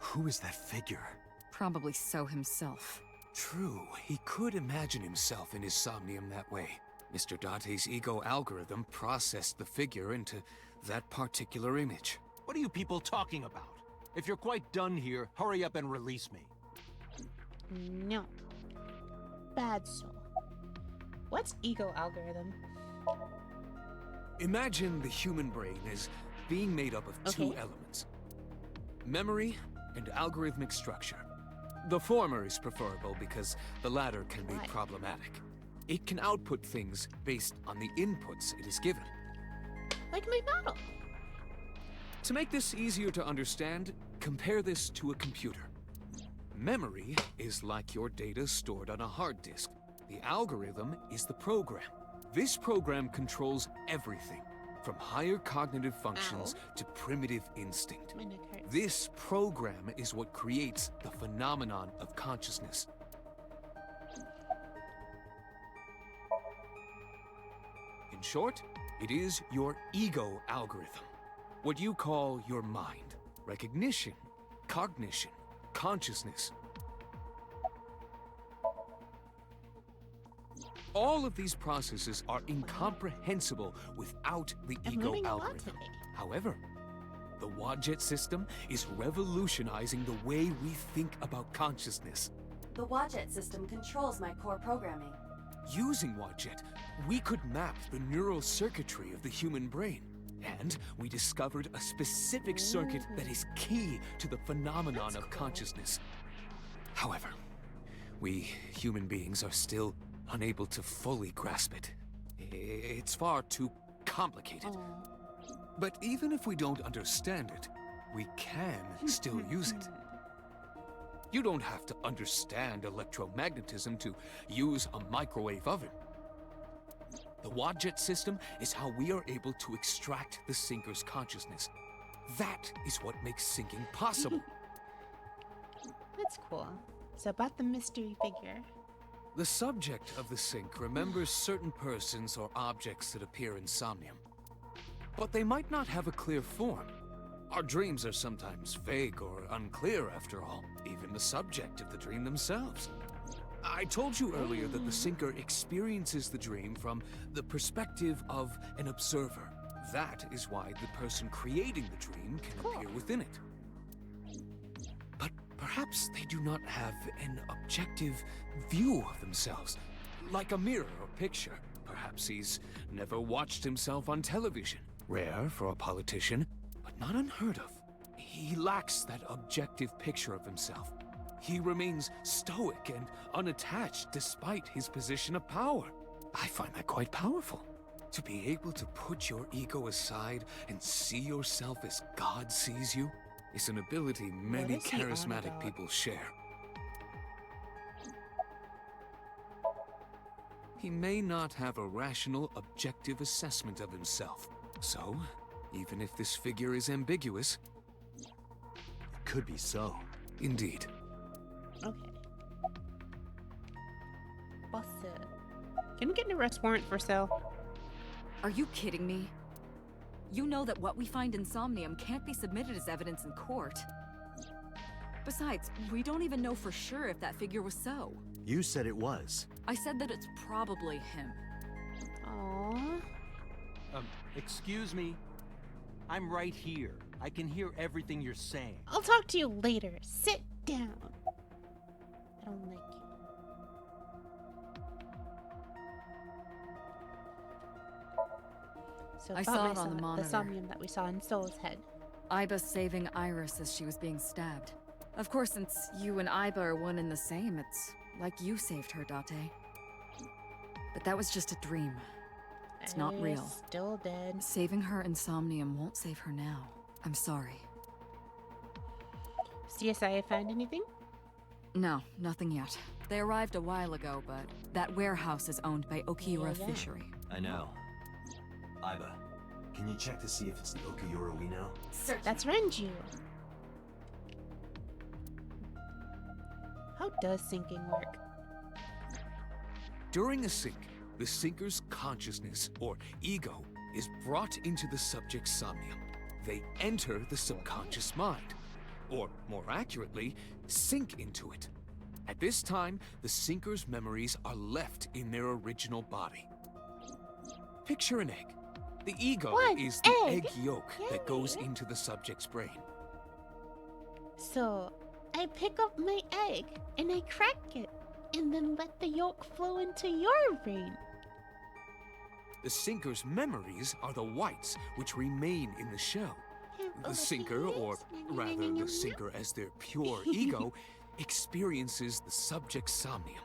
Who is that figure? Probably so himself. True, he could imagine himself in his Somnium that way. Mr. Date's ego algorithm processed the figure into that particular image. What are you people talking about? If you're quite done here, hurry up and release me. No. Bad soul. What's ego algorithm? Imagine the human brain as being made up of two elements. Memory and algorithmic structure. The former is preferable because the latter can be problematic. It can output things based on the inputs it is given. Like my model. To make this easier to understand, compare this to a computer. Memory is like your data stored on a hard disk. The algorithm is the program. This program controls everything, from higher cognitive functions to primitive instinct. This program is what creates the phenomenon of consciousness. In short, it is your ego algorithm. What you call your mind. Recognition, cognition, consciousness. All of these processes are incomprehensible without the ego algorithm. However, the Wadjet system is revolutionizing the way we think about consciousness. The Wadjet system controls my core programming. Using Wadjet, we could map the neural circuitry of the human brain. And we discovered a specific circuit that is key to the phenomenon of consciousness. However, we human beings are still unable to fully grasp it. It's far too complicated. But even if we don't understand it, we can still use it. You don't have to understand electromagnetism to use a microwave oven. The Wadjet system is how we are able to extract the sinker's consciousness. That is what makes sinking possible. That's cool. So about the mystery figure. The subject of the sync remembers certain persons or objects that appear in Somnium. But they might not have a clear form. Our dreams are sometimes vague or unclear, after all, even the subject of the dream themselves. I told you earlier that the sinker experiences the dream from the perspective of an observer. That is why the person creating the dream can appear within it. But perhaps they do not have an objective view of themselves, like a mirror or picture. Perhaps he's never watched himself on television. Rare for a politician, but not unheard of. He lacks that objective picture of himself. He remains stoic and unattached despite his position of power. I find that quite powerful. To be able to put your ego aside and see yourself as God sees you is an ability many charismatic people share. He may not have a rational, objective assessment of himself. So, even if this figure is ambiguous, it could be so. Indeed. Okay. Boss. Can we get an arrest warrant for sale? Are you kidding me? You know that what we find in Somnium can't be submitted as evidence in court. Besides, we don't even know for sure if that figure was so. You said it was. I said that it's probably him. Aww. Excuse me? I'm right here. I can hear everything you're saying. I'll talk to you later. Sit down. I don't like you. So I saw it on the monitor. The Somnium that we saw in Soul's head. Aiba saving Iris as she was being stabbed. Of course, since you and Aiba are one and the same, it's like you saved her, Date. But that was just a dream. It's not real. Still dead. Saving her in Somnium won't save her now. I'm sorry. CSI find anything? No, nothing yet. They arrived a while ago, but that warehouse is owned by Okiura Fishery. I know. Aiba, can you check to see if it's the Okiura we know? That's Renju. How does syncing work? During a sync, the sinker's consciousness, or ego, is brought into the subject's somnium. They enter the subconscious mind, or more accurately, sink into it. At this time, the sinker's memories are left in their original body. Picture an egg. The ego What? is the Egg? egg yolk that Yummy. goes into the subject's brain. So, I pick up my egg and I crack it, and then let the yolk flow into your brain. The sinker's memories are the whites which remain in the shell. The sinker, or rather the sinker as their pure ego, experiences the subject's somnium.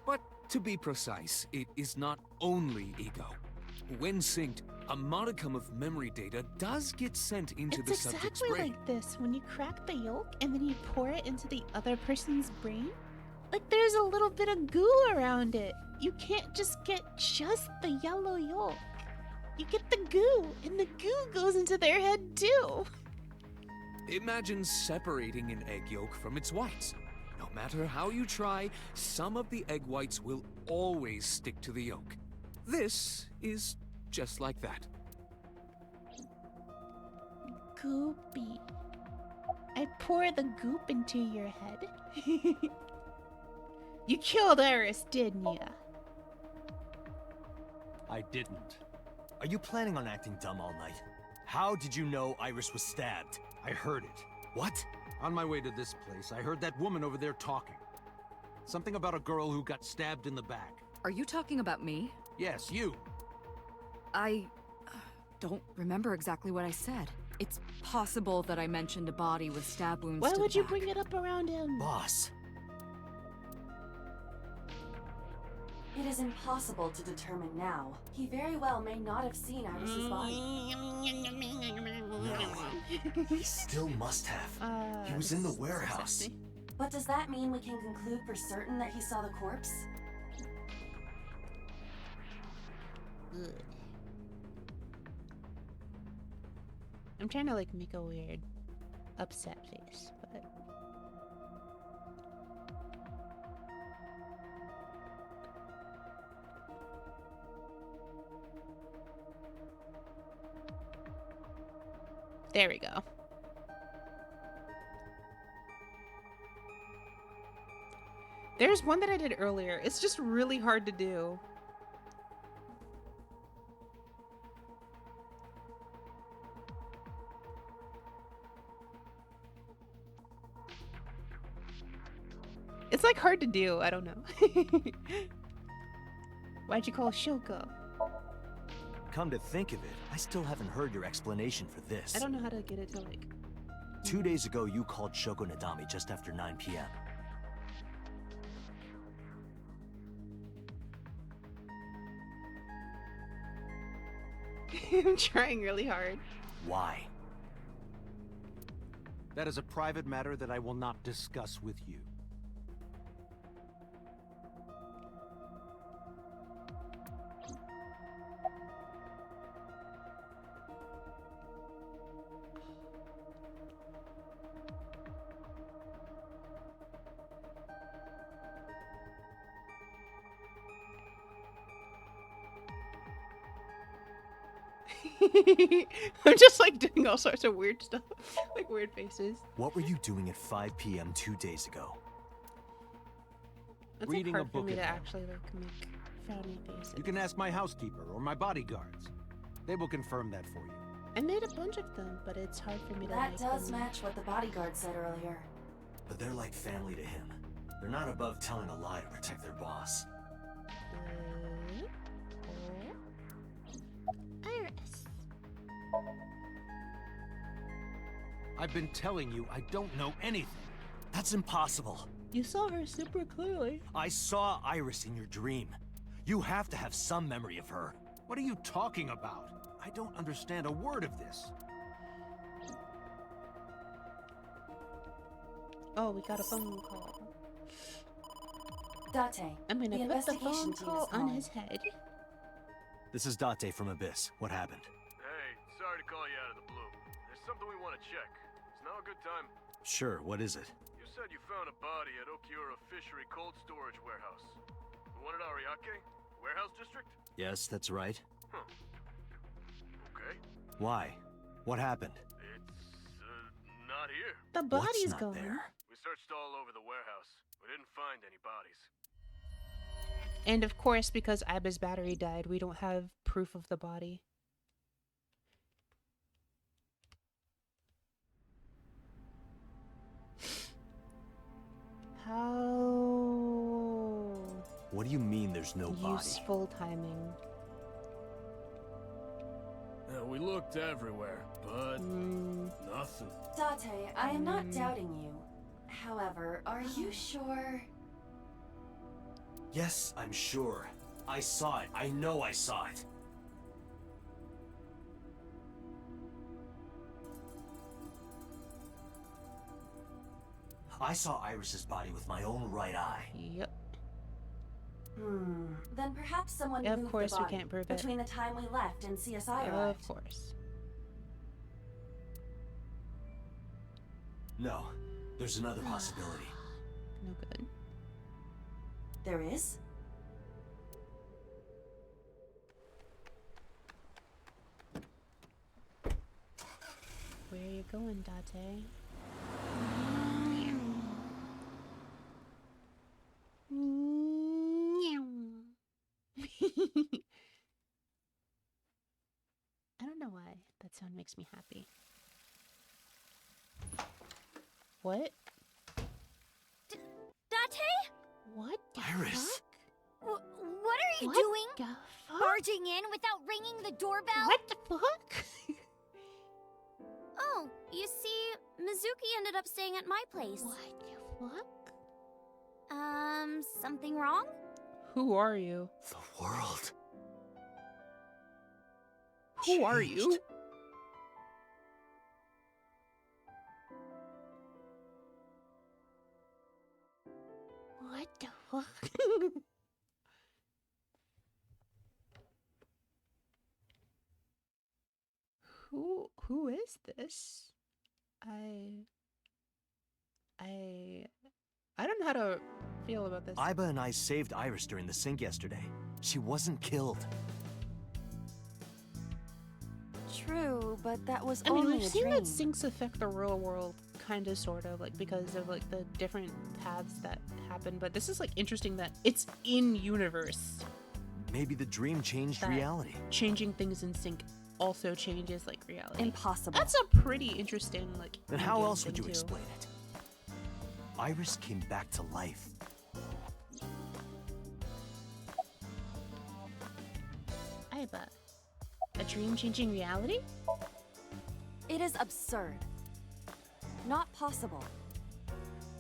But to be precise, it is not only ego. When synced, a modicum of memory data does get sent into the It's subject's exactly brain. like this when you crack the yolk and then you pour it into the other person's brain. Like there's a little bit of goo around it. You can't just get just the yellow yolk. You get the goo, and the goo goes into their head too. Imagine separating an egg yolk from its whites. No matter how you try, some of the egg whites will always stick to the yolk. This is just like that. Goopy. I pour the goop into your head. You killed Iris, didn't ya? I didn't. Are you planning on acting dumb all night? How did you know Iris was stabbed? I heard it. What? On my way to this place, I heard that woman over there talking. Something about a girl who got stabbed in the back. Are you talking about me? Yes, you. I don't remember exactly what I said. It's possible that I mentioned a body with stab wounds Why to would the you back. bring it up around him? Boss. It is impossible to determine now. He very well may not have seen Iris's body. No. He still must have. He was in the warehouse. But does that mean we can conclude for certain that he saw the corpse? I'm trying to like make a weird upset face, but there we go. There's one that I did earlier. It's just really hard to do. It's like hard to do. I don't know. Why'd you call Shoko? Come to think of it, I still haven't heard your explanation for this. I don't know how to get it to like. 2 days ago, you called Shoko Nadami just after 9 p.m. I'm trying really hard. Why? That is a private matter that I will not discuss with you. I'm just like doing all sorts of weird stuff, like weird faces. What were you doing at 5 p.m. 2 days ago? It's Reading like a hard for book me to at home. actually like make frowny faces. You can ask my housekeeper or my bodyguards. They will confirm that for you. I made a bunch of them, but it's hard for me to That like does them. match what the bodyguard said earlier. But they're like family to him. They're not above telling a lie to protect their boss. Iris. I've been telling you I don't know anything. That's impossible. You saw her super clearly. I saw Iris in your dream. You have to have some memory of her. What are you talking about? I don't understand a word of this. Oh, we got a phone call. Date, I'm gonna the put the investigation phone team call is on calling. his head. This is Date from Abyss. What happened? Hey, sorry to call you out of the blue. There's something we want to check. It's now a good time. Sure, what is it? Your said you found a body at Okiura Fishery Cold Storage Warehouse. The one at Ariake? Warehouse District? Yes, that's right. Huh. Okay. Why? What happened? It's, not here. The What's body's not gone. there? We searched all over the warehouse. We didn't find any bodies. And of course, because Iba's battery died, we don't have proof of the body. How What do you mean there's no body? useful timing. Yeah, we looked everywhere, but nothing. Date, I am not doubting you. However, are you sure? Yes, I'm sure. I saw it. I know I saw it. I saw Iris's body with my own right eye. Yep. Then perhaps someone Of moved course the we body can't prove it. between the time we left and CSI arrived. Of course. No, there's another possibility. No good. There is? Where are you going, Date? I don't know why that sound makes me happy. What? Date? What the Iris. fuck? What are you What doing? the fuck? Barging in without ringing the doorbell? What the fuck? Oh, you see, Mizuki ended up staying at my place. What the fuck? Something wrong? Who are you? The world. Who are you? What the fuck? Who is this? I don't know how to feel about this. Iba and I saved Iris during the sink yesterday. She wasn't killed. True, but that was I mean, only we've a seen dream. that sinks affect the real world, kind of, sort of, like, because of, like, the different paths that happen, but this is, like, interesting that it's in-universe. Maybe the dream changed That reality. Changing things in sync also changes, like, reality. Impossible. That's a pretty interesting, like, Then how in-game else would thing, you too. explain it? Iris came back to life. Iba, a dream changing reality? It is absurd. Not possible.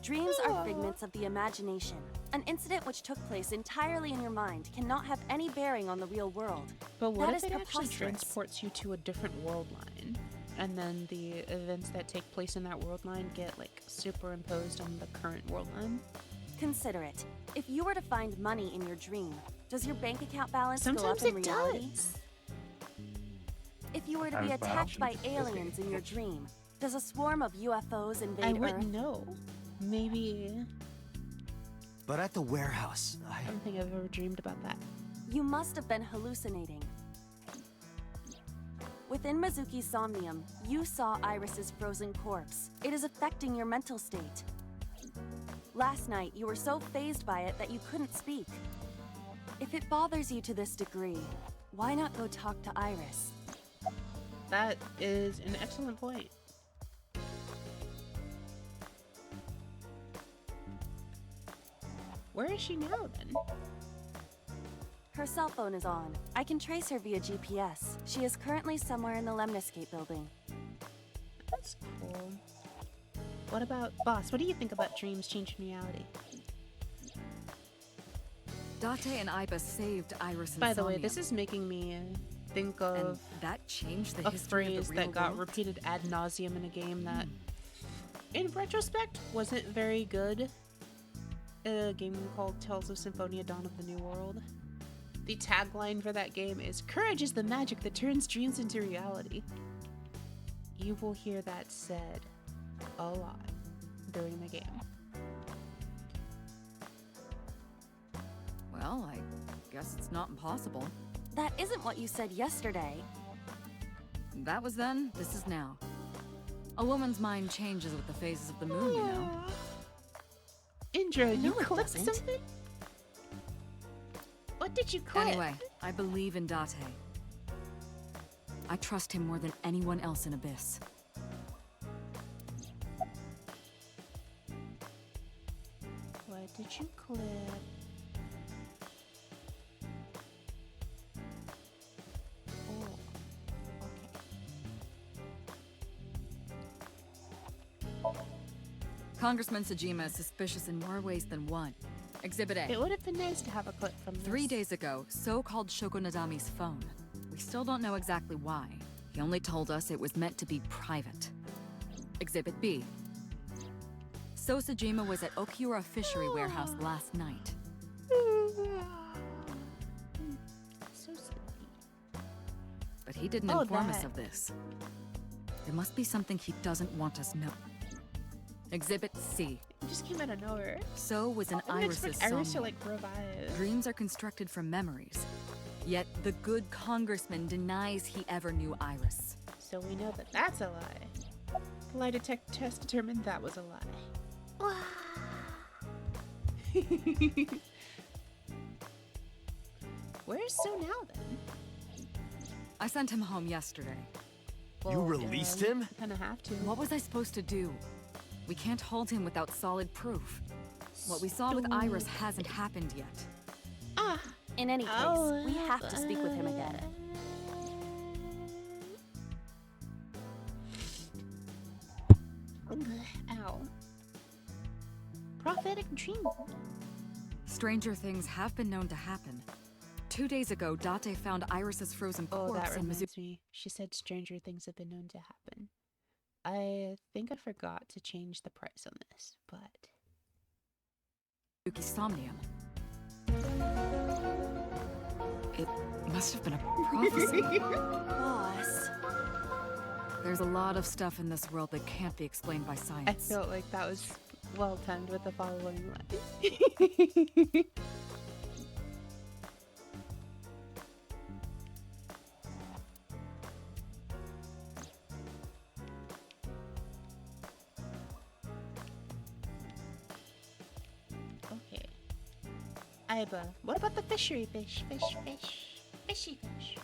Dreams are figments of the imagination. An incident which took place entirely in your mind cannot have any bearing on the real world. But what That if is it actually preposterous. transports you to a different world line? And then the events that take place in that world line get, like, superimposed on the current world line? Consider it. If you were to find money in your dream, does your bank account balance Sometimes go up in it reality? does. If you were to be Sometimes bad attacked by options in this aliens game. in your dream, does a swarm of UFOs invade I Earth? wouldn't know. Maybe. But at the warehouse, I don't think I've ever dreamed about that. You must have been hallucinating. Within Mizuki's Somnium, you saw Iris's frozen corpse. It is affecting your mental state. Last night, you were so fazed by it that you couldn't speak. If it bothers you to this degree, why not go talk to Iris? That is an excellent point. Where is she now, then? Her cell phone is on. I can trace her via GPS. She is currently somewhere in the Lemniscape building. That's cool. What about... Boss, what do you think about dreams changing reality? Date and Iba saved Iris and By the way, Somnium. this is making me think of And that changed the a history phrase of the real that got world? repeated ad nauseum in a game that, in retrospect, wasn't very good. A game called Tales of Symphonia: Dawn of the New World. The tagline for that game is, "Courage is the magic that turns dreams into reality." You will hear that said a lot during the game. Well, I guess it's not impossible. That isn't what you said yesterday. That was then, this is now. A woman's mind changes with the phases of the moon, you know. Indra, you No, it clicked doesn't. something? What did you click? Anyway, I believe in Date. I trust him more than anyone else in Abyss. What did you click? Oh, okay. Congressman Sejima is suspicious in more ways than one. Exhibit A. It would have been nice to have a clip from this. 3 days ago, So called Shoko Nadami's phone. We still don't know exactly why. He only told us it was meant to be private. Exhibit B. So Sejima was at Okiura Fishery Warehouse last night. So sleepy. But he didn't Oh, inform us that. of this. There must be something he doesn't want us know. Exhibit C. It just came out of nowhere. So was an I didn't Iris's expect Iris to Somnium. like revive. Dreams are constructed from memories. Yet the good congressman denies he ever knew Iris. So we know that that's a lie. The lie detector test determined that was a lie. Where's So now then? I sent him home yesterday. You released him? You kind of have to. What was I supposed to do? We can't hold him without solid proof. What we saw with Iris hasn't happened yet. Ah. In any case, we have to speak with him again. Ow. Prophetic dream. Stranger things have been known to happen. 2 days ago, Date found Iris's frozen Oh, corpse that in reminds Mizuki. me. She said stranger things have been known to happen. I think I forgot to change the price on this, but Somnium. It must have been a prophecy. Boss. There's a lot of stuff in this world that can't be explained by I science. felt like that was well timed with the following line. Okay. Iba, what about the fishery fish? Fishy fish.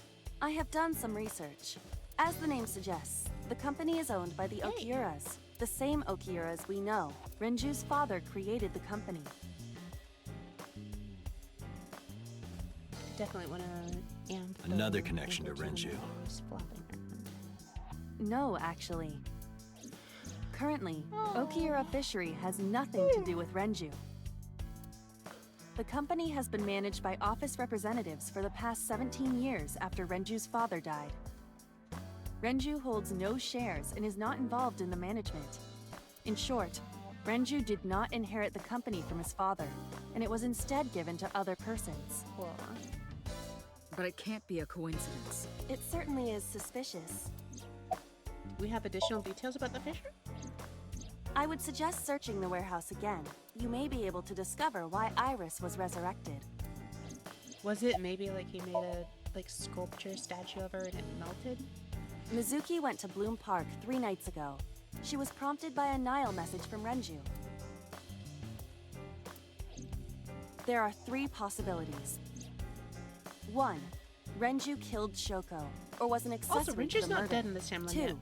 I have done some research. As the name suggests, the company is owned by the Okiuras, the same Okiuras we know. Renju's father created the company. Definitely want to amp the Another connection to language Renju. when I was flopping around. No, actually. Currently, Okiura Fishery has nothing to do with Renju. The company has been managed by office representatives for the past 17 years after Renju's father died. Renju holds no shares and is not involved in the management. In short, Renju did not inherit the company from his father, and it was instead given to other persons. But it can't be a coincidence. It certainly is suspicious. We have additional details about the fisher? I would suggest searching the warehouse again. You may be able to discover why Iris was resurrected. Was it maybe like he made a sculpture statue of her and it melted? Mizuki went to Bloom Park 3 nights ago. She was prompted by a Nile message from Renju. There are 3 possibilities. 1. Renju killed Shoko, or was an accessory Also, to the Renju's not murder. dead in this timeline 2. yet.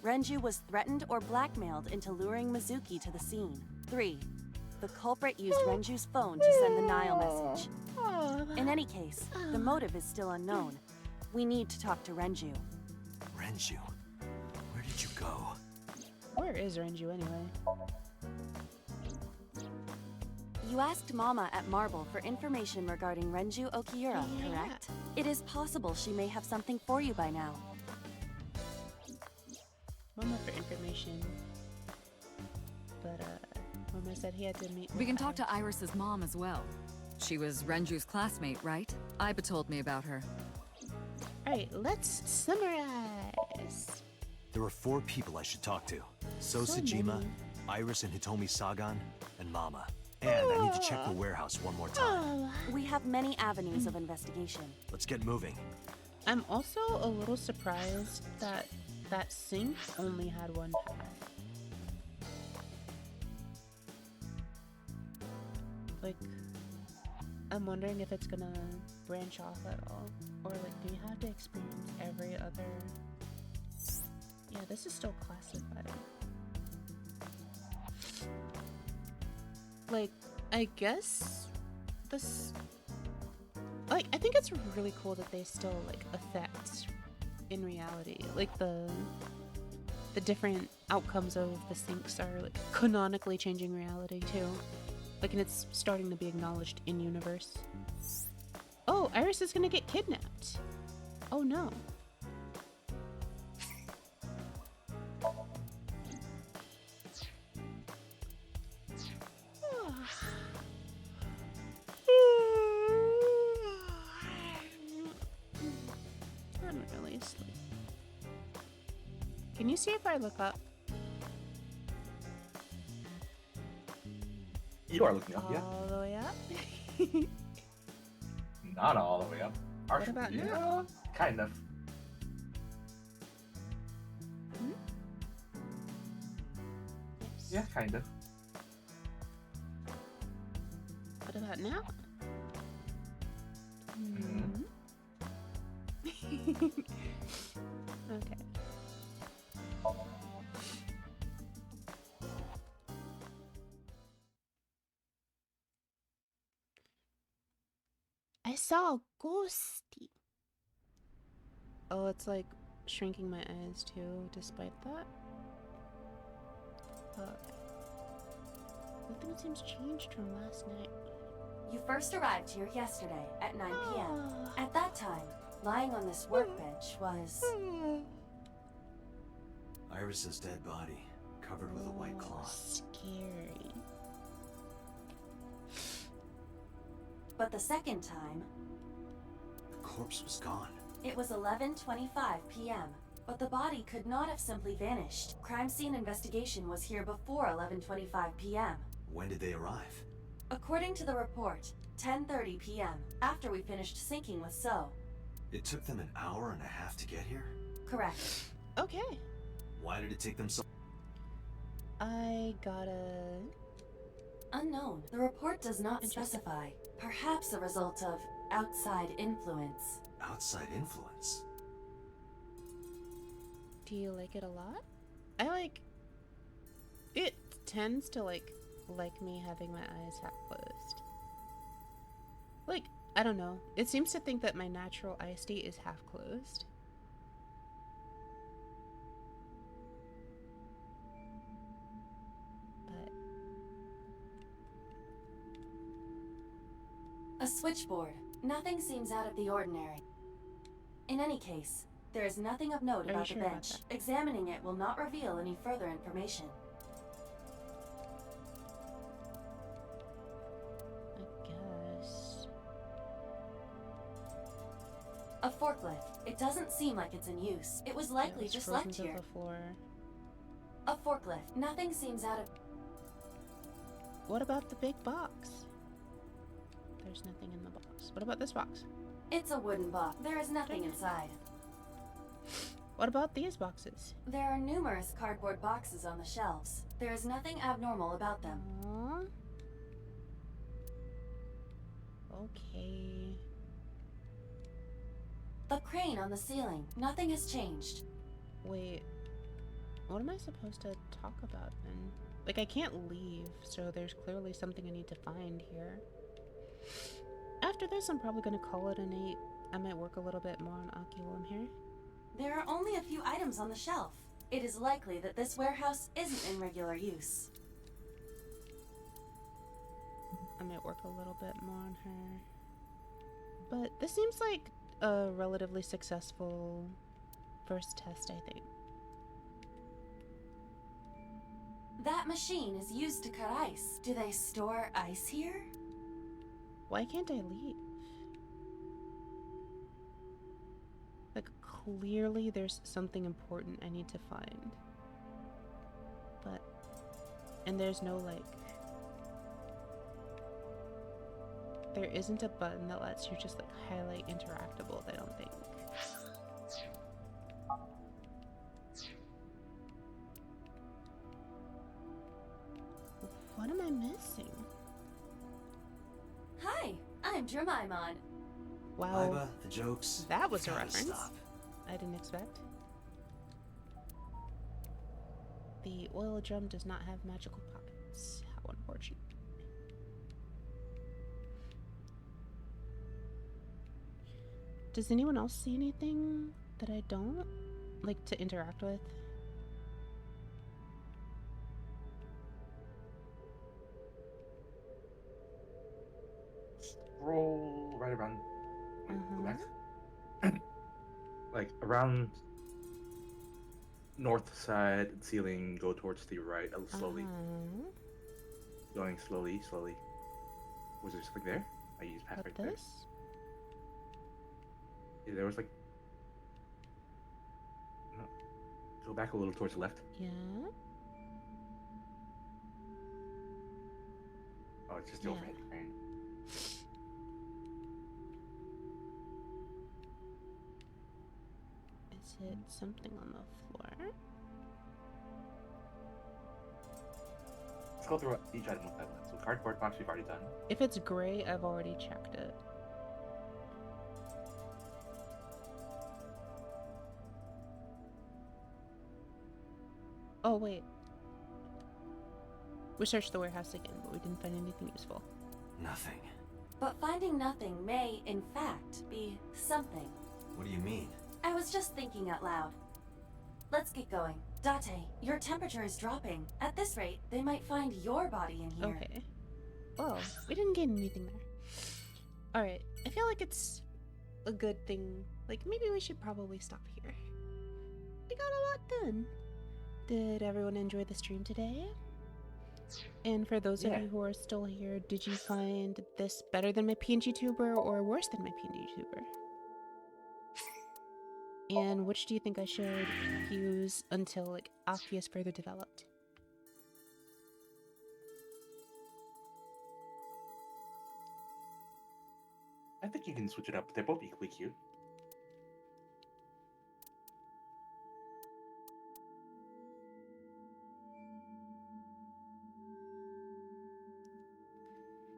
Renju was threatened or blackmailed into luring Mizuki to the scene. 3. The culprit used Renju's phone to send the Nile message. In any case, the motive is still unknown. We need to talk to Renju. Renju, where did you go? Where is Renju anyway? You asked Mama at Marble for information regarding Renju Okiura, correct? It is possible she may have something for you by now. Mama for information. But Mama said he had to meet We with can talk Iris. to Iris's mom as well. She was Renju's classmate, right? Iba told me about her. Alright, let's summarize. There were 4 people I should talk to. So So Sejima, many. Iris and Hitomi Sagan, and Mama. And I need to check the warehouse one more time. We have many avenues of investigation. Let's get moving. I'm also a little surprised that that sink only had one path. Like, I'm wondering if it's gonna branch off at all. Or like, do you have to experience every other... Yeah, this is still classified. Like, I guess this... Like, I think it's really cool that they still, like, affect in reality. Like, the different outcomes of the sinks are, like, canonically changing reality, too. Like, and it's starting to be acknowledged in universe. Oh, Iris is gonna get kidnapped. Oh, no. I'm really asleep. Can you see if I look up? You are looking up, yeah. All the way up? Not all the way up. What about now? Kind of. Hmm? Yeah, kind of. What about now? Mm-hmm. Okay. I saw a ghosty. Oh, it's like shrinking my eyes too, despite that. Okay. Nothing seems changed from last night. You first arrived here yesterday at 9 p.m. At that time, lying on this workbench was... Iris's dead body, covered with a white cloth. Scary. But the second time... The corpse was gone. It was 11:25 p.m., but the body could not have simply vanished. Crime scene investigation was here before 11:25 p.m. When did they arrive? According to the report, 10:30 p.m., after we finished sinking with So. It took them an hour and a half to get here? Correct. Okay. Why did it take them so... I gotta... Unknown. The report does not specify. Perhaps a result of outside influence. Outside influence? Do you like it a lot? I like... It tends to like me having my eyes half closed. Like, I don't know. It seems to think that my natural eye state is half closed. But... A switchboard. Nothing seems out of the ordinary. In any case, there is nothing of note about the bench. Examining it will not reveal any further information. I guess... A forklift. It doesn't seem like it's in use. It was likely just left here. The floor. A forklift. Nothing seems out of... What about the big box? There's nothing in the box. What about this box? It's a wooden box. There is nothing inside. What about these boxes? There are numerous cardboard boxes on the shelves. There is nothing abnormal about them. Aww. Okay. The crane on the ceiling. Nothing has changed. Wait. What am I supposed to talk about then? Like, I can't leave, so there's clearly something I need to find here. After this, I'm probably gonna call it a night. I might work a little bit more on Aki while I'm here. There are only a few items on the shelf. It is likely that this warehouse isn't in regular use. I might work a little bit more on her. But this seems like a relatively successful first test, I think. That machine is used to cut ice. Do they store ice here? Why can't I leave? Like, clearly there's something important I need to find. But... And there's no, like... there isn't a button that lets you just like highlight interactables, I don't think. What am I missing? Hi, I'm Jemimon. Wow. Iba, the jokes. That was a Gotta reference. stop. I didn't expect. The oil drum does not have magical pockets. How unfortunate. Does anyone else see anything that I don't like to interact with? Scroll right around. Wait, go back. Like around north side ceiling, go towards the right slowly. Going slowly. Was there something there? I used path right there. This? Yeah, there was like. No. Go back a little towards the left. Yeah. Oh, it's just the overhead crane. Is it something on the floor? Let's go through each item one by one. So cardboard box we've already done. If it's gray, I've already checked it. Oh, wait. We searched the warehouse again, but we didn't find anything useful. Nothing. But finding nothing may, in fact, be something. What do you mean? I was just thinking out loud. Let's get going. Date, your temperature is dropping. At this rate, they might find your body in here. Okay. Well, we didn't get anything there. Alright, I feel like it's a good thing. Like, maybe we should probably stop here. We got a lot done. Did everyone enjoy the stream today? And for those of you who are still here, did you find this better than my PNG tuber or worse than my PNG tuber? And which do you think I should use until like Aki is further developed? I think you can switch it up. They're both equally cute.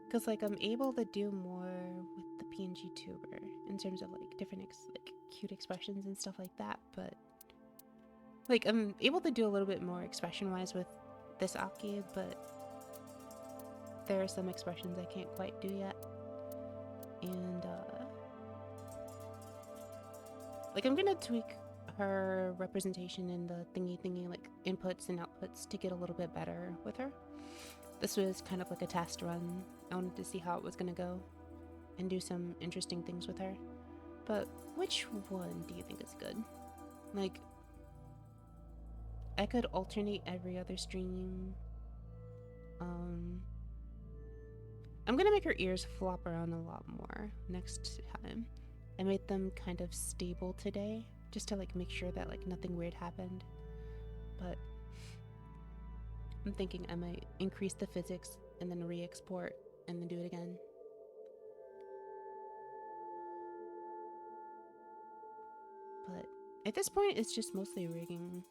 Because like I'm able to do more with the PNG tuber in terms of like different like cute expressions and stuff like that, but like I'm able to do a little bit more expression wise with this Aki, but there are some expressions I can't quite do yet. And like I'm gonna tweak her representation in the thingy like inputs and outputs to get a little bit better with her. This was kind of like a test run. I wanted to see how it was gonna go and do some interesting things with her. But which one do you think is good? Like, I could alternate every other stream. I'm gonna make her ears flop around a lot more next time. I made them kind of stable today, just to like make sure that like nothing weird happened. But I'm thinking I might increase the physics and then re-export and then do it again. But at this point, it's just mostly rigging.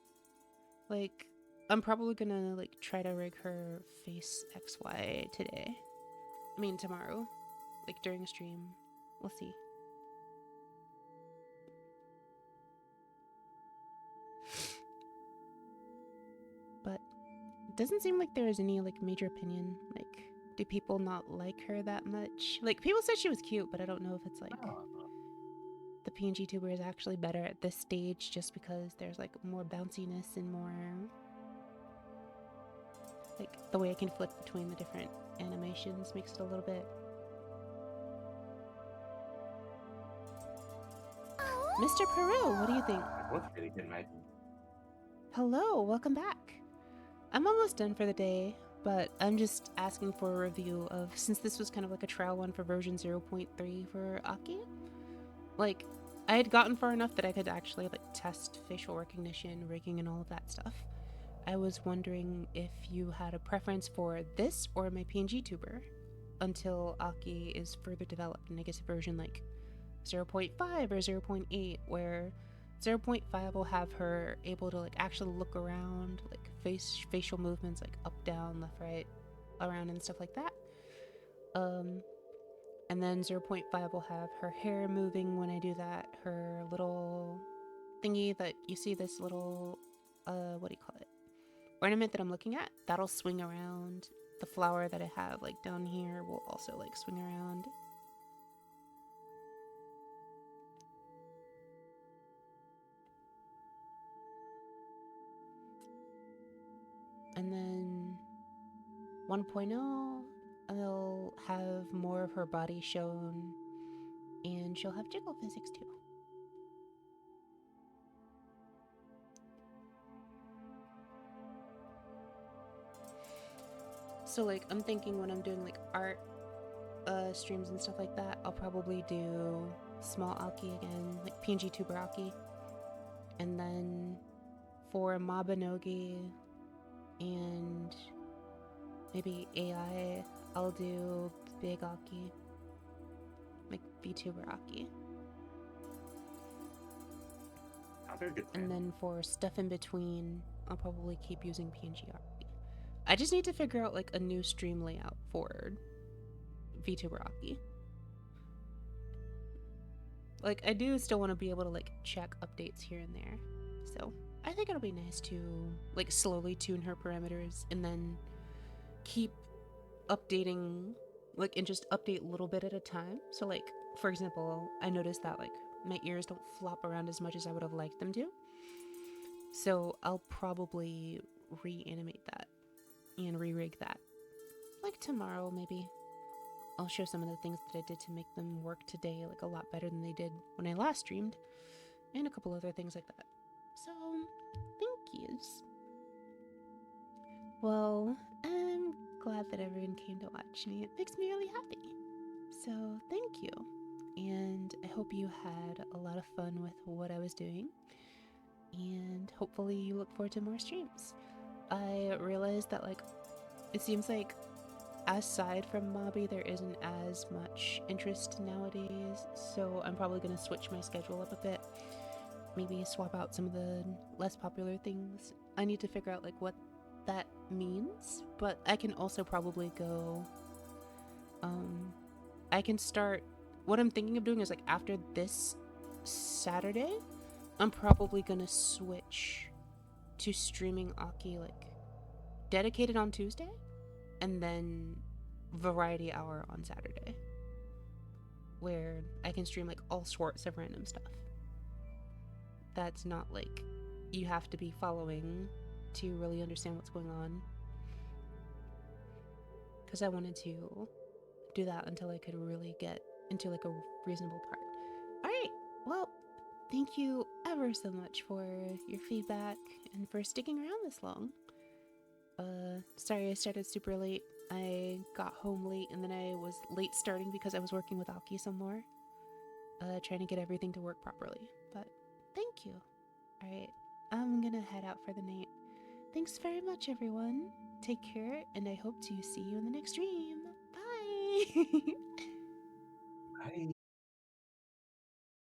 Like, I'm probably gonna like try to rig her face XY today. I mean tomorrow, like during stream. We'll see. But it doesn't seem like there is any like major opinion. Like, do people not like her that much? Like, people said she was cute, but I don't know if it's like the PNG tuber is actually better at this stage just because there's like more bounciness and more like the way I can flip between the different animations makes it a little bit. Mr. Peru, what do you think? They're both really good, mate. Hello, welcome back. I'm almost done for the day, but I'm just asking for a review of, since this was kind of like a trial one for version 0.3 for Aki, like, I had gotten far enough that I could actually like test facial recognition, rigging, and all of that stuff. I was wondering if you had a preference for this or my PNG tuber. until Aki is further developed, and I guess version like 0.5 or 0.8, where 0.5 will have her able to like actually look around, like facial movements, like up, down, left, right, around, and stuff like that. And then 0.5 will have her hair moving when I do that, her little thingy that you see, this little, what do you call it? Ornament that I'm looking at, that'll swing around. The flower that I have like down here will also like swing around. And then 1.0, I'll have more of her body shown, and she'll have jiggle physics too. So like I'm thinking when I'm doing like art streams and stuff like that, I'll probably do small Aki again, like PNG tuber Aki. And then for Mabinogi and maybe AI, I'll do big Aki, like VTuber Aki. And then for stuff in between, I'll probably keep using PNG Aki. I just need to figure out like a new stream layout for VTuber Aki. Like, I do still want to be able to like check updates here and there, so I think it'll be nice to like slowly tune her parameters and then keep updating, like, and just update a little bit at a time. So like, for example, I noticed that like my ears don't flop around as much as I would have liked them to, so I'll probably reanimate that and re-rig that like tomorrow. Maybe I'll show some of the things that I did to make them work today like a lot better than they did when I last streamed, and a couple other things like that. So thank yous. Well, I'm glad that everyone came to watch me. It makes me really happy, so thank you, and I hope you had a lot of fun with what I was doing, and hopefully you look forward to more streams. I realized that like it seems like aside from Mobby, there isn't as much interest nowadays, so I'm probably going to switch my schedule up a bit. Maybe swap out some of the less popular things. I need to figure out like what that means, but I can also probably go, I can start, what I'm thinking of doing is like after this Saturday, I'm probably going to switch to streaming Aki like dedicated on Tuesday, and then variety hour on Saturday, where I can stream like all sorts of random stuff. That's not like you have to be following to really understand what's going on, because I wanted to do that until I could really get into like a reasonable part. Alright, well, thank you ever so much for your feedback and for sticking around this long. Sorry I started super late. I got home late, and then I was late starting because I was working with Aki some more, trying to get everything to work properly, but thank you. Alright, I'm gonna head out for the night. Thanks very much, everyone. Take care, and I hope to see you in the next stream. Bye!